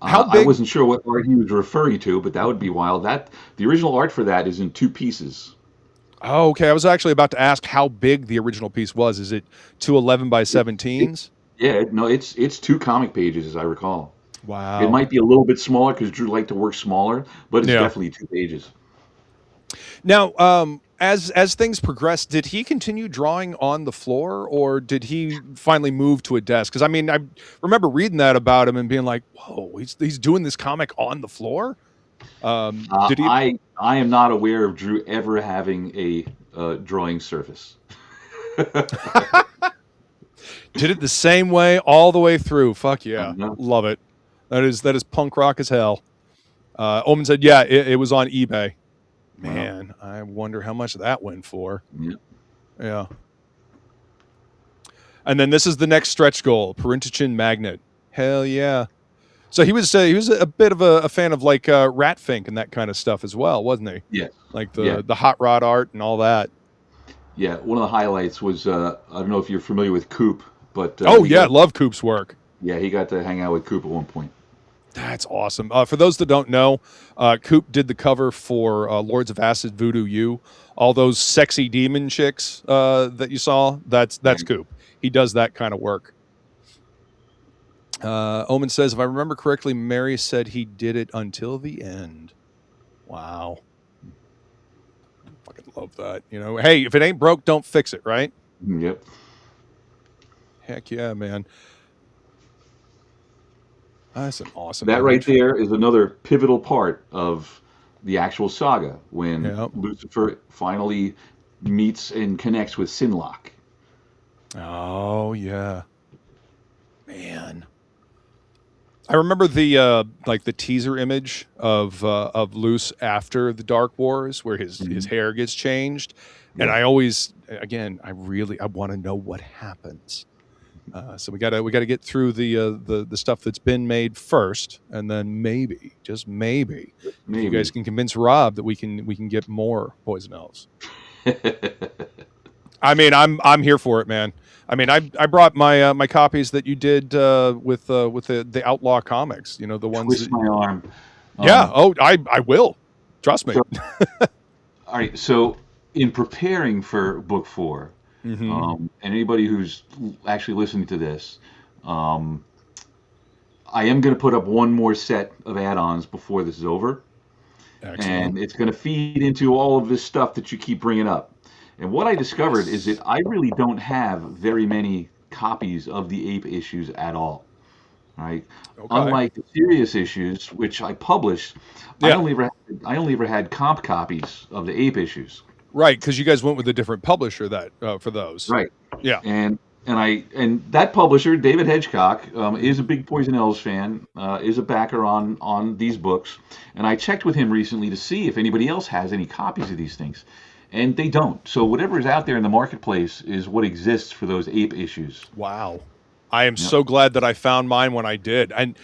How big? I wasn't sure what art he was referring to, but that would be wild. The original art for that is in 2 pieces. Oh, okay. I was actually about to ask how big the original piece was. Is it 2 11 by 17s? Yeah, no, it's 2 comic pages, as I recall. Wow. It might be a little bit smaller because Drew liked to work smaller, but it's definitely 2 pages. Now, as things progressed, did he continue drawing on the floor, or did he finally move to a desk? Because I mean, I remember reading that about him and being like, "Whoa, he's doing this comic on the floor." Did he? I am not aware of Drew ever having a drawing surface. Did it the same way all the way through. Fuck yeah, Uh-huh. love it. That is punk rock as hell. Omen said, "Yeah, it was on eBay." Man, I wonder how much that went for. Yeah. And then this is the next stretch goal, Parentachin Magnet. Hell yeah. So he was a bit of a fan of like Ratfink and that kind of stuff as well, wasn't he? Yeah. Like the hot rod art and all that. Yeah, one of the highlights was I don't know if you're familiar with Coop, but love Coop's work. Yeah, he got to hang out with Coop at one point. That's awesome. For those that don't know, Coop did the cover for Lords of Acid, Voodoo U. All those sexy demon chicks that you saw, that's Coop. He does that kind of work. Omen says, if I remember correctly, Mary said he did it until the end. Wow. Fucking love that. You know, hey, if it ain't broke, don't fix it, right? Yep. Heck yeah, man. That's an awesome That image. right there is another pivotal part of the actual saga when Lucifer finally meets and connects with Sinlock. Oh yeah, man. I remember the like the teaser image of Luce after the Dark Wars, where his hair gets changed, and I always, again, I want to know what happens. So we gotta get through the stuff that's been made first, and then maybe, just maybe, you guys can convince Rob that we can get more Poison Elves. I mean, I'm here for it, man. I mean, I brought my my copies that you did with the Outlaw comics. You know, the ones. Twist my arm. Yeah. I will. Trust me. So, all right. So in preparing for book 4. And anybody who's actually listening to this, I am going to put up one more set of add-ons before this is over. Excellent. And it's going to feed into all of this stuff that you keep bringing up. And what I discovered is that I really don't have very many copies of the Ape issues at all. Right? Okay. Unlike the Sirius issues, which I published, I only ever had comp copies of the Ape issues. Right, because you guys went with a different publisher that for those. Right. Yeah. And that publisher, David Hedgecock, is a big Poison Elves fan, is a backer on these books. And I checked with him recently to see if anybody else has any copies of these things. And they don't. So whatever is out there in the marketplace is what exists for those Ape issues. Wow. I am so glad that I found mine when I did. And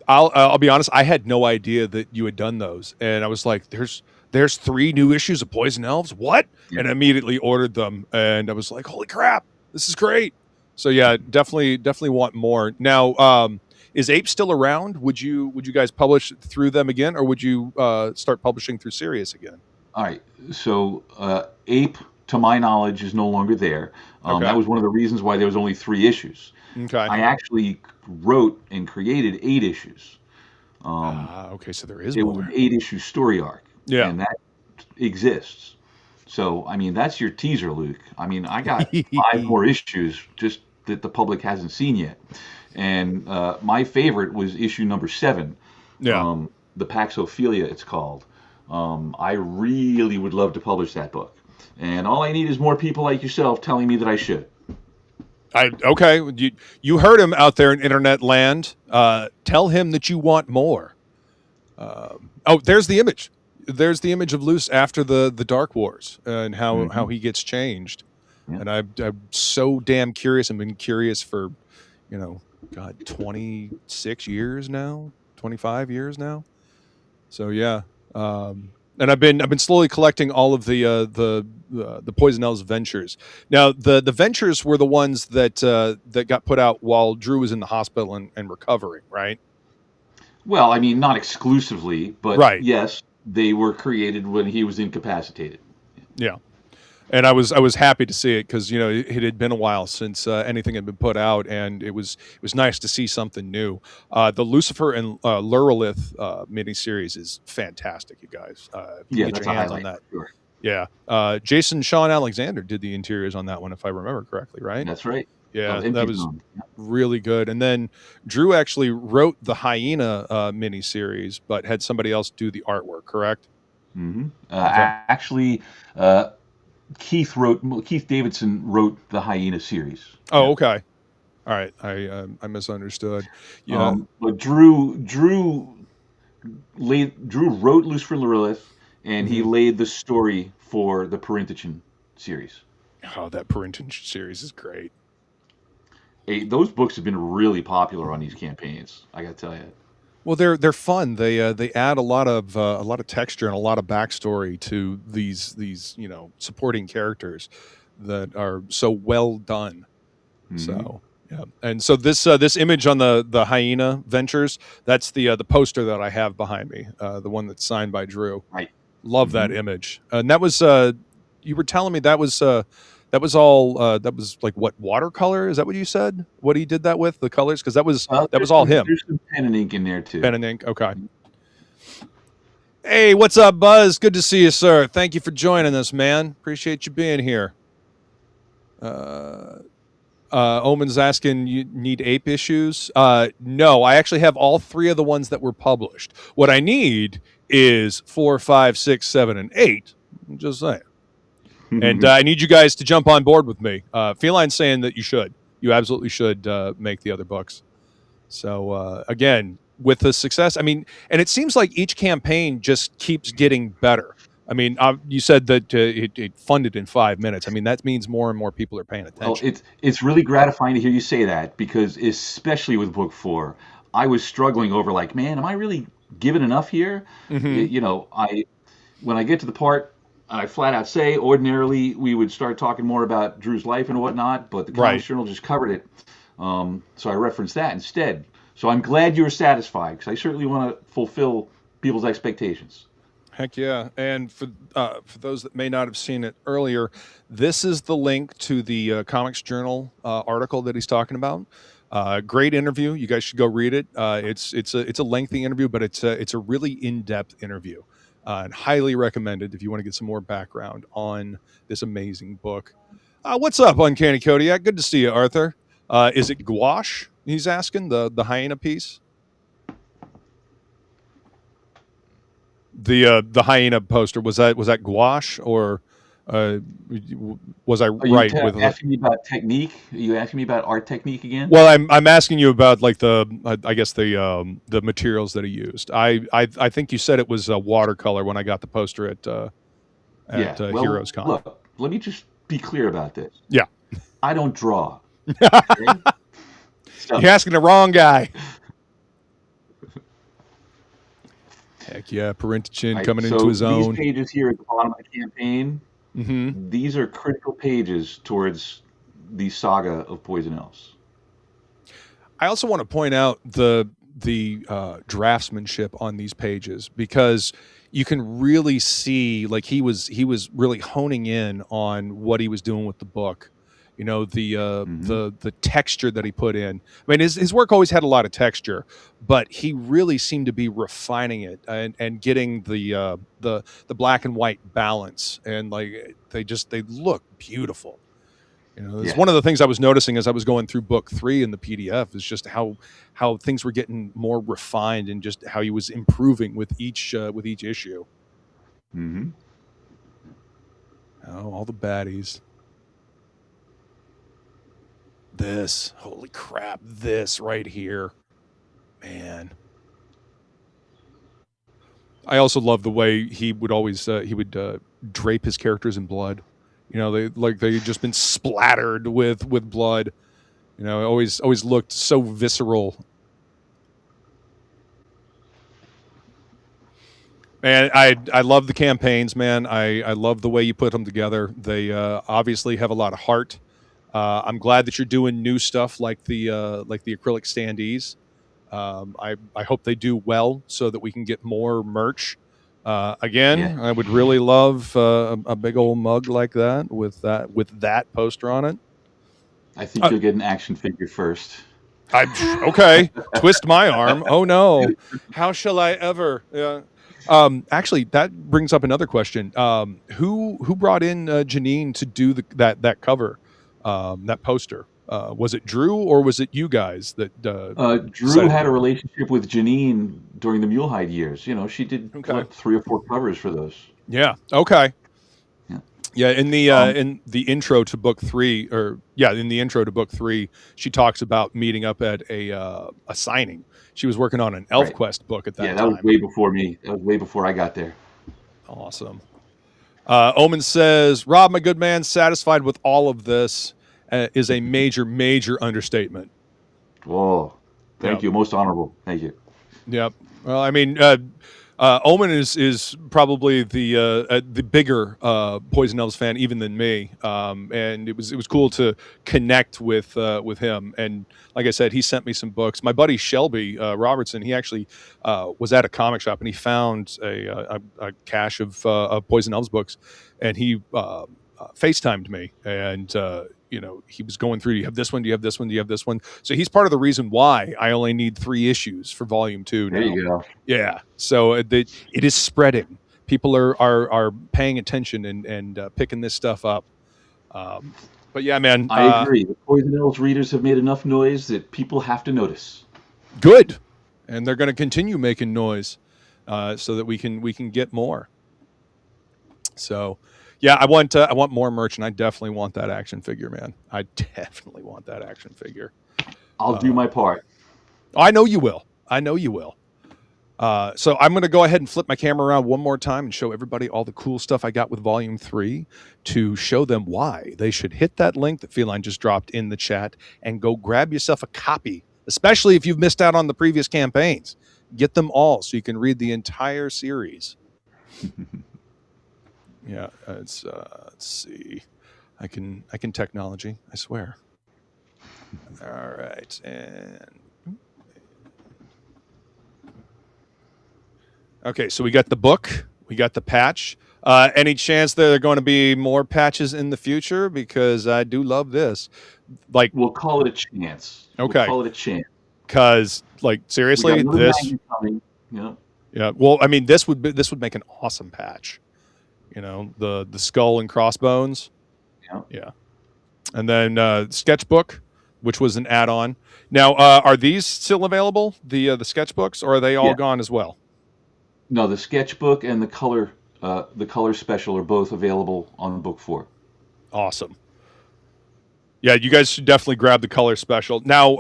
I'll be honest, I had no idea that you had done those. And I was like, there's 3 new issues of Poison Elves. What? Yeah. And immediately ordered them. And I was like, holy crap, this is great. So yeah, definitely want more. Now, is Ape still around? Would you guys publish through them again, or would you start publishing through Sirius again? All right. So Ape, to my knowledge, is no longer there. That was one of the reasons why there was only 3 issues. Okay. I actually wrote and created 8 issues. Okay, so there is more. It was an 8-issue story arc. Yeah. And that exists. So, I mean, that's your teaser, Luke. I mean, I got 5 more issues just that the public hasn't seen yet. And my favorite was issue number 7. Yeah. The Paxophilia, it's called. I really would love to publish that book. And all I need is more people like yourself telling me that I should. Okay. You heard him out there in internet land. Tell him that you want more. There's the image. There's the image of Luce after the Dark Wars and how he gets changed. Yeah. And I'm so damn curious. I've been curious for, 26 years now, 25 years now. So yeah. And I've been slowly collecting all of the Poison Elves ventures. Now the ventures were the ones that got put out while Drew was in the hospital and recovering, right? Well, I mean, not exclusively, but right. Yes, they were created when he was incapacitated. Yeah. And I was happy to see it because it had been a while since anything had been put out, and it was nice to see something new. The Lucifer and LIIIIVVVEEee miniseries is fantastic, you guys. If you can get your hands on that. Sure. Yeah, Jason Sean Alexander did the interiors on that one, if I remember correctly, right? That's right. Yeah, that was really good. And then Drew actually wrote the Hyena miniseries, but had somebody else do the artwork, correct? Mm-hmm. Actually, Keith Davidson wrote the Hyena series. Oh, okay. All right, I misunderstood. Yeah, but Drew wrote Lucifer Lilith, and he laid the story for the Parental series. Oh, that Parental series is great. Hey, those books have been really popular on these campaigns, I got to tell you. Well, they're fun. They add a lot of texture and a lot of backstory to these supporting characters that are so well done. Mm-hmm. So yeah, and so this image on the Hyena Ventures, that's the poster that I have behind me, the one that's signed by Drew. Right. Love that image, and that was you were telling me that was all that was like what, watercolor? Is that what you said? What he did that with, the colors? Because that was all him. There's some pen and ink in there too. Pen and ink. Okay. Hey, what's up, Buzz? Good to see you, sir. Thank you for joining us, man. Appreciate you being here. Omen's asking, you need ape issues? No, I actually have all 3 of the ones that were published. What I need is 4, 5, 6, 7, and 8. I'm just saying. And I need you guys to jump on board with me. Feline's saying that you should. You absolutely should make the other books. So, again, with the success, I mean, and it seems like each campaign just keeps getting better. I mean, you said that it funded in 5 minutes. I mean, that means more and more people are paying attention. Well, it's really gratifying to hear you say that, because especially with book 4, I was struggling over like, man, am I really giving enough here? Mm-hmm. When I get to the part, I flat out say, ordinarily we would start talking more about Drew's life and whatnot, but the Comics Journal just covered it. So I referenced that instead. So I'm glad you were satisfied, because I certainly want to fulfill people's expectations. Heck yeah. And for those that may not have seen it earlier, this is the link to the Comics Journal article that he's talking about. Great interview. You guys should go read it. It's a lengthy interview, but it's a really in-depth interview. And highly recommended if you want to get some more background on this amazing book. What's up, Uncanny Kodiak? Good to see you, Arthur. Is it gouache? He's asking, the Hyena piece. The Hyena poster, was that gouache, or was I right with asking me about technique? Are you asking me about art technique again? Well, I'm asking you about like the materials that he used. I think you said it was a watercolor when I got the poster at Heroes Con. Look, let me just be clear about this. Yeah, I don't draw. Okay? You're asking the wrong guy. Heck yeah, Parental coming into his own. These pages here at the bottom of the campaign, these are critical pages towards the saga of Poison Elves. I also want to point out the draftsmanship on these pages, because you can really see like he was really honing in on what he was doing with the book. You know, the texture that he put in. I mean, his work always had a lot of texture, but he really seemed to be refining it and getting the black and white balance, and like they look beautiful. You know, it's one of the things I was noticing as I was going through book 3 in the PDF, is just how things were getting more refined, and just how he was improving with each issue. Mm-hmm. Oh, all the baddies. This, holy crap, this right here, man. I also love the way he would always drape his characters in blood. You know, they just been splattered with blood. You know, it always looked so visceral. Man, I love the campaigns, man. I love the way you put them together. They obviously have a lot of heart. I'm glad that you're doing new stuff like the acrylic standees. I hope they do well, so that we can get more merch. Again, I would really love a big old mug like that with that poster on it. I think you'll get an action figure first. Okay, twist my arm. Oh no, how shall I ever? Yeah. Actually, that brings up another question. Who brought in Janine to do that cover, that poster? Was it Drew or was it you guys that? Drew had a relationship with Janine during the Mulehide years. You know, she did 3 or 4 covers for those. Yeah. Okay. Yeah, in the intro to book 3, in the intro to book 3, she talks about meeting up at a signing. She was working on an ElfQuest book at that time. Yeah, that was way before me. That was way before I got there. Awesome. Omen says, Rob, my good man, satisfied with all of this is a major, major understatement. Whoa. Thank you. Most honorable. Thank you. Yep. Well, I mean, Omen is probably the bigger Poison Elves fan even than me, and it was cool to connect with him. And like I said, he sent me some books. My buddy Shelby Robertson, he actually was at a comic shop and he found a cache of Poison Elves books, and he FaceTimed me, and he was going through. Do you have this one? Do you have this one? Do you have this one? So he's part of the reason why I only need 3 issues for volume 2 now. There you go. Yeah. So it is spreading. People are paying attention and picking this stuff up. But yeah, man. I agree. The Poison Elves readers have made enough noise that people have to notice. Good. And they're going to continue making noise so that we can get more. So, yeah, I want more merch, and I definitely want that action figure, man. I definitely want that action figure. I'll do my part. I know you will. I know you will. So I'm going to go ahead and flip my camera around one more time and show everybody all the cool stuff I got with Volume 3 to show them why they should hit that link that Feline just dropped in the chat and go grab yourself a copy, especially if you've missed out on the previous campaigns. Get them all so you can read the entire series. Yeah, let's see. I can technology, I swear. All right, and okay, so we got the book, we got the patch. Any chance there are going to be more patches in the future? Because I do love this. Like, we'll call it a chance. Okay, we'll call it a chance. Because, like, seriously, this. Yeah. Well, I mean, this would make an awesome patch. You know, the skull and crossbones. Yeah. And then sketchbook, which was an add-on. Now, are these still available? The sketchbooks, or are they all gone as well? No, the sketchbook and the color special are both available on book 4. Awesome. Yeah, you guys should definitely grab the color special. Now,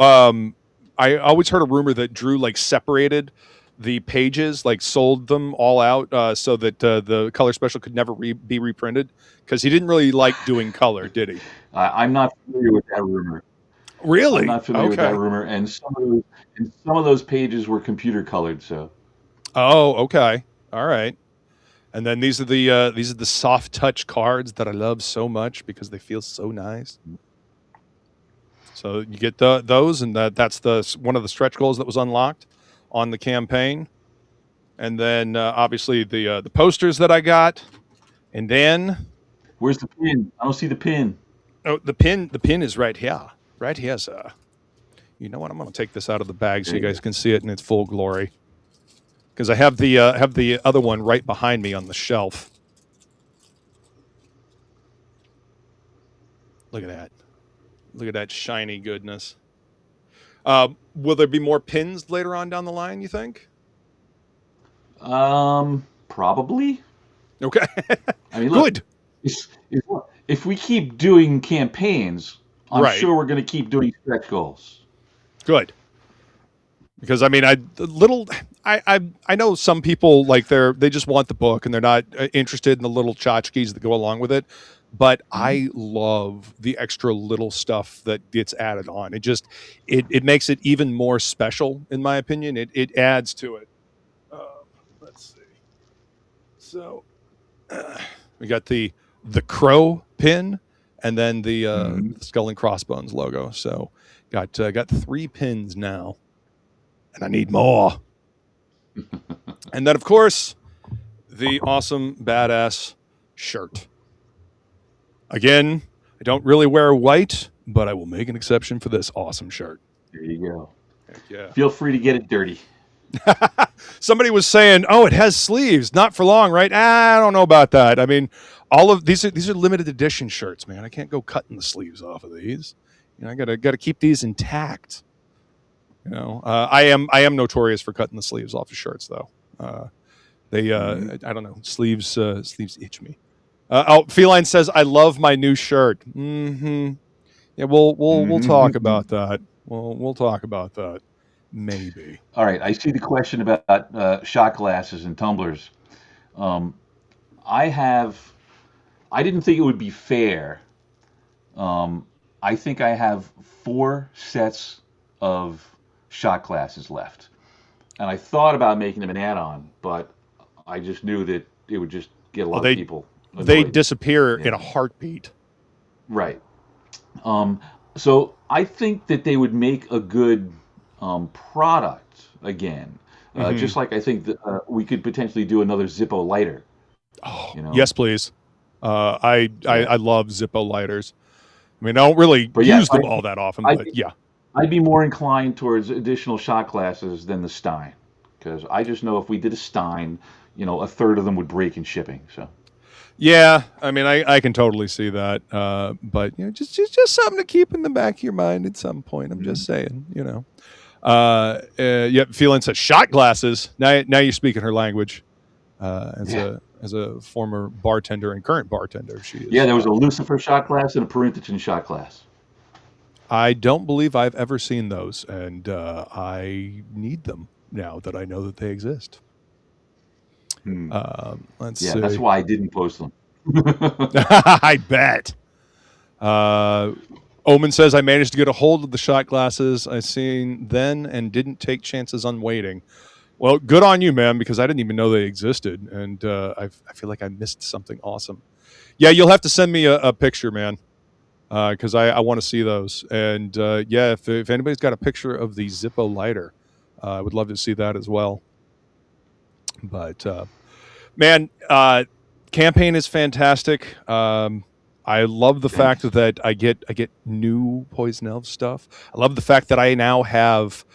I always heard a rumor that Drew separated the pages, sold them all out so that the color special could never be reprinted, because he didn't really like doing color, did he? I'm not familiar with that rumor. Really? I'm not familiar with that rumor, and some of those pages were computer colored. So. Oh, okay, all right. And then these are the soft touch cards that I love so much because they feel so nice. So you get those, and that's one of the stretch goals that was unlocked on the campaign. And then obviously the posters that I got. And then where's the pin? I don't see the pin. Oh, the pin is right here. Right here, sir. You know what? I'm going to take this out of the bag so you guys can see it in its full glory. Because I have the other one right behind me on the shelf. Look at that. Look at that shiny goodness. Will there be more pins later on down the line, you think? Probably. Okay. I mean, look, good. If we keep doing campaigns, I'm sure we're going to keep doing stretch goals. Good. Because I mean, I know some people they just want the book and they're not interested in the little tchotchkes that go along with it. But I love the extra little stuff that gets added on. It makes it even more special, in my opinion. It adds to it. Let's see. So we got the crow pin, and then the skull and crossbones logo. So got 3 pins now, and I need more. And then, of course, the awesome, badass shirt. Again, I don't really wear white, but I will make an exception for this awesome shirt. There you go. Heck yeah. Feel free to get it dirty. Somebody was saying, "Oh, it has sleeves, not for long, right?" I don't know about that. I mean, all of these are limited edition shirts, man. I can't go cutting the sleeves off of these. I gotta keep these intact. I am notorious for cutting the sleeves off of shirts, though. I don't know, sleeves itch me. Feline says, "I love my new shirt." Mm-hmm. Yeah, we'll talk about that. We'll talk about that. Maybe. All right. I see the question about shot glasses and tumblers. I didn't think it would be fair. I think I have 4 sets of shot glasses left. And I thought about making them an add-on, but I just knew that it would just get a lot of people annoyed. They disappear in a heartbeat. Right. So I think that they would make a good product again. Just like I think that we could potentially do another Zippo lighter. Oh, yes, please. I love Zippo lighters. I mean, I don't really use them all that often, but yeah. I'd be more inclined towards additional shot glasses than the Stein, because I just know if we did a Stein, a third of them would break in shipping. So. Yeah, I mean, I can totally see that, but just something to keep in the back of your mind at some point. I'm just saying, Feline says shot glasses. Now you're speaking her language. As a former bartender and current bartender, she is. Yeah, there was a Lusiphur shot glass and a PARENTAL shot glass. I don't believe I've ever seen those, and I need them now that I know that they exist. Let's see. That's why I didn't post them. I bet. Omen says, I managed to get a hold of the shot glasses I seen then and didn't take chances on waiting. Well, good on you, man, because I didn't even know they existed, and I feel like I missed something awesome. Yeah, you'll have to send me a picture, man, because I want to see those. And if anybody's got a picture of the Zippo lighter, I would love to see that as well. But man, campaign is fantastic. I love the fact that I get new Poison Elves stuff. I love the fact that I now have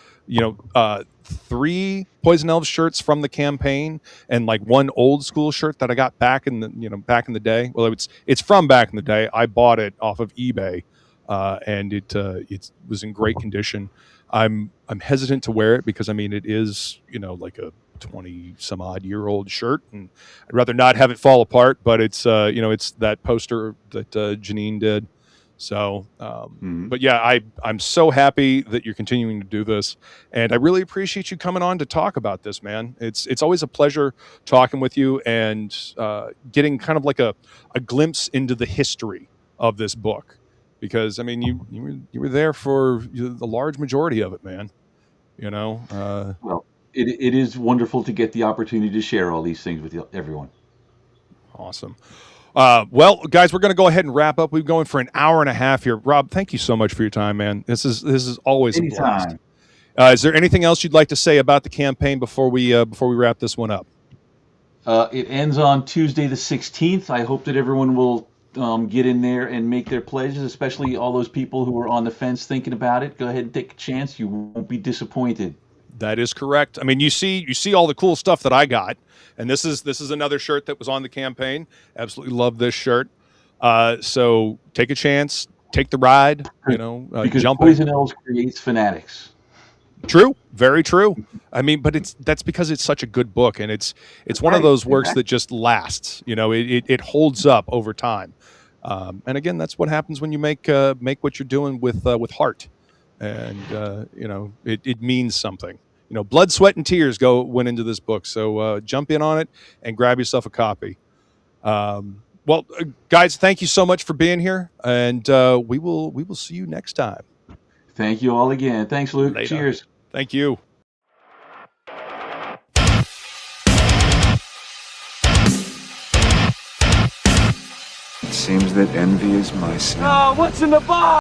3 Poison Elves shirts from the campaign and like 1 old school shirt that I got back in the day. Well, it's from back in the day. I bought it off of eBay, and it was in great condition. I'm hesitant to wear it because it is like a 20 some odd year old shirt, and I'd rather not have it fall apart. But it's it's that poster that Janine did. So, but yeah, I'm so happy that you're continuing to do this, and I really appreciate you coming on to talk about this, man. It's always a pleasure talking with you and getting kind of like a glimpse into the history of this book, because you were there for the large majority of it, man. Well, it is wonderful to get the opportunity to share all these things with everyone. Awesome. Well, guys, we're going to go ahead and wrap up. We've been going for an hour and a half here. Rob, thank you so much for your time, man. This is always a blast. Is there anything else you'd like to say about the campaign before we wrap this one up? It ends on Tuesday the 16th. I hope that everyone will get in there and make their pledges, especially all those people who are on the fence thinking about it. Go ahead and take a chance. You won't be disappointed. That is correct. You see all the cool stuff that I got. And this is another shirt that was on the campaign. Absolutely love this shirt. So take a chance, take the ride. Because jump Poison Elves creates fanatics. True, very true. But that's because it's such a good book, and it's one of those works that just lasts. It holds up over time. And again, that's what happens when you make what you're doing with heart, and it means something. Blood, sweat, and tears went into this book. So jump in on it and grab yourself a copy. Well, guys, thank you so much for being here, and we will see you next time. Thank you all again. Thanks, Luke. Later. Cheers. Thank you. It seems that envy is my sin. Oh, what's in the box?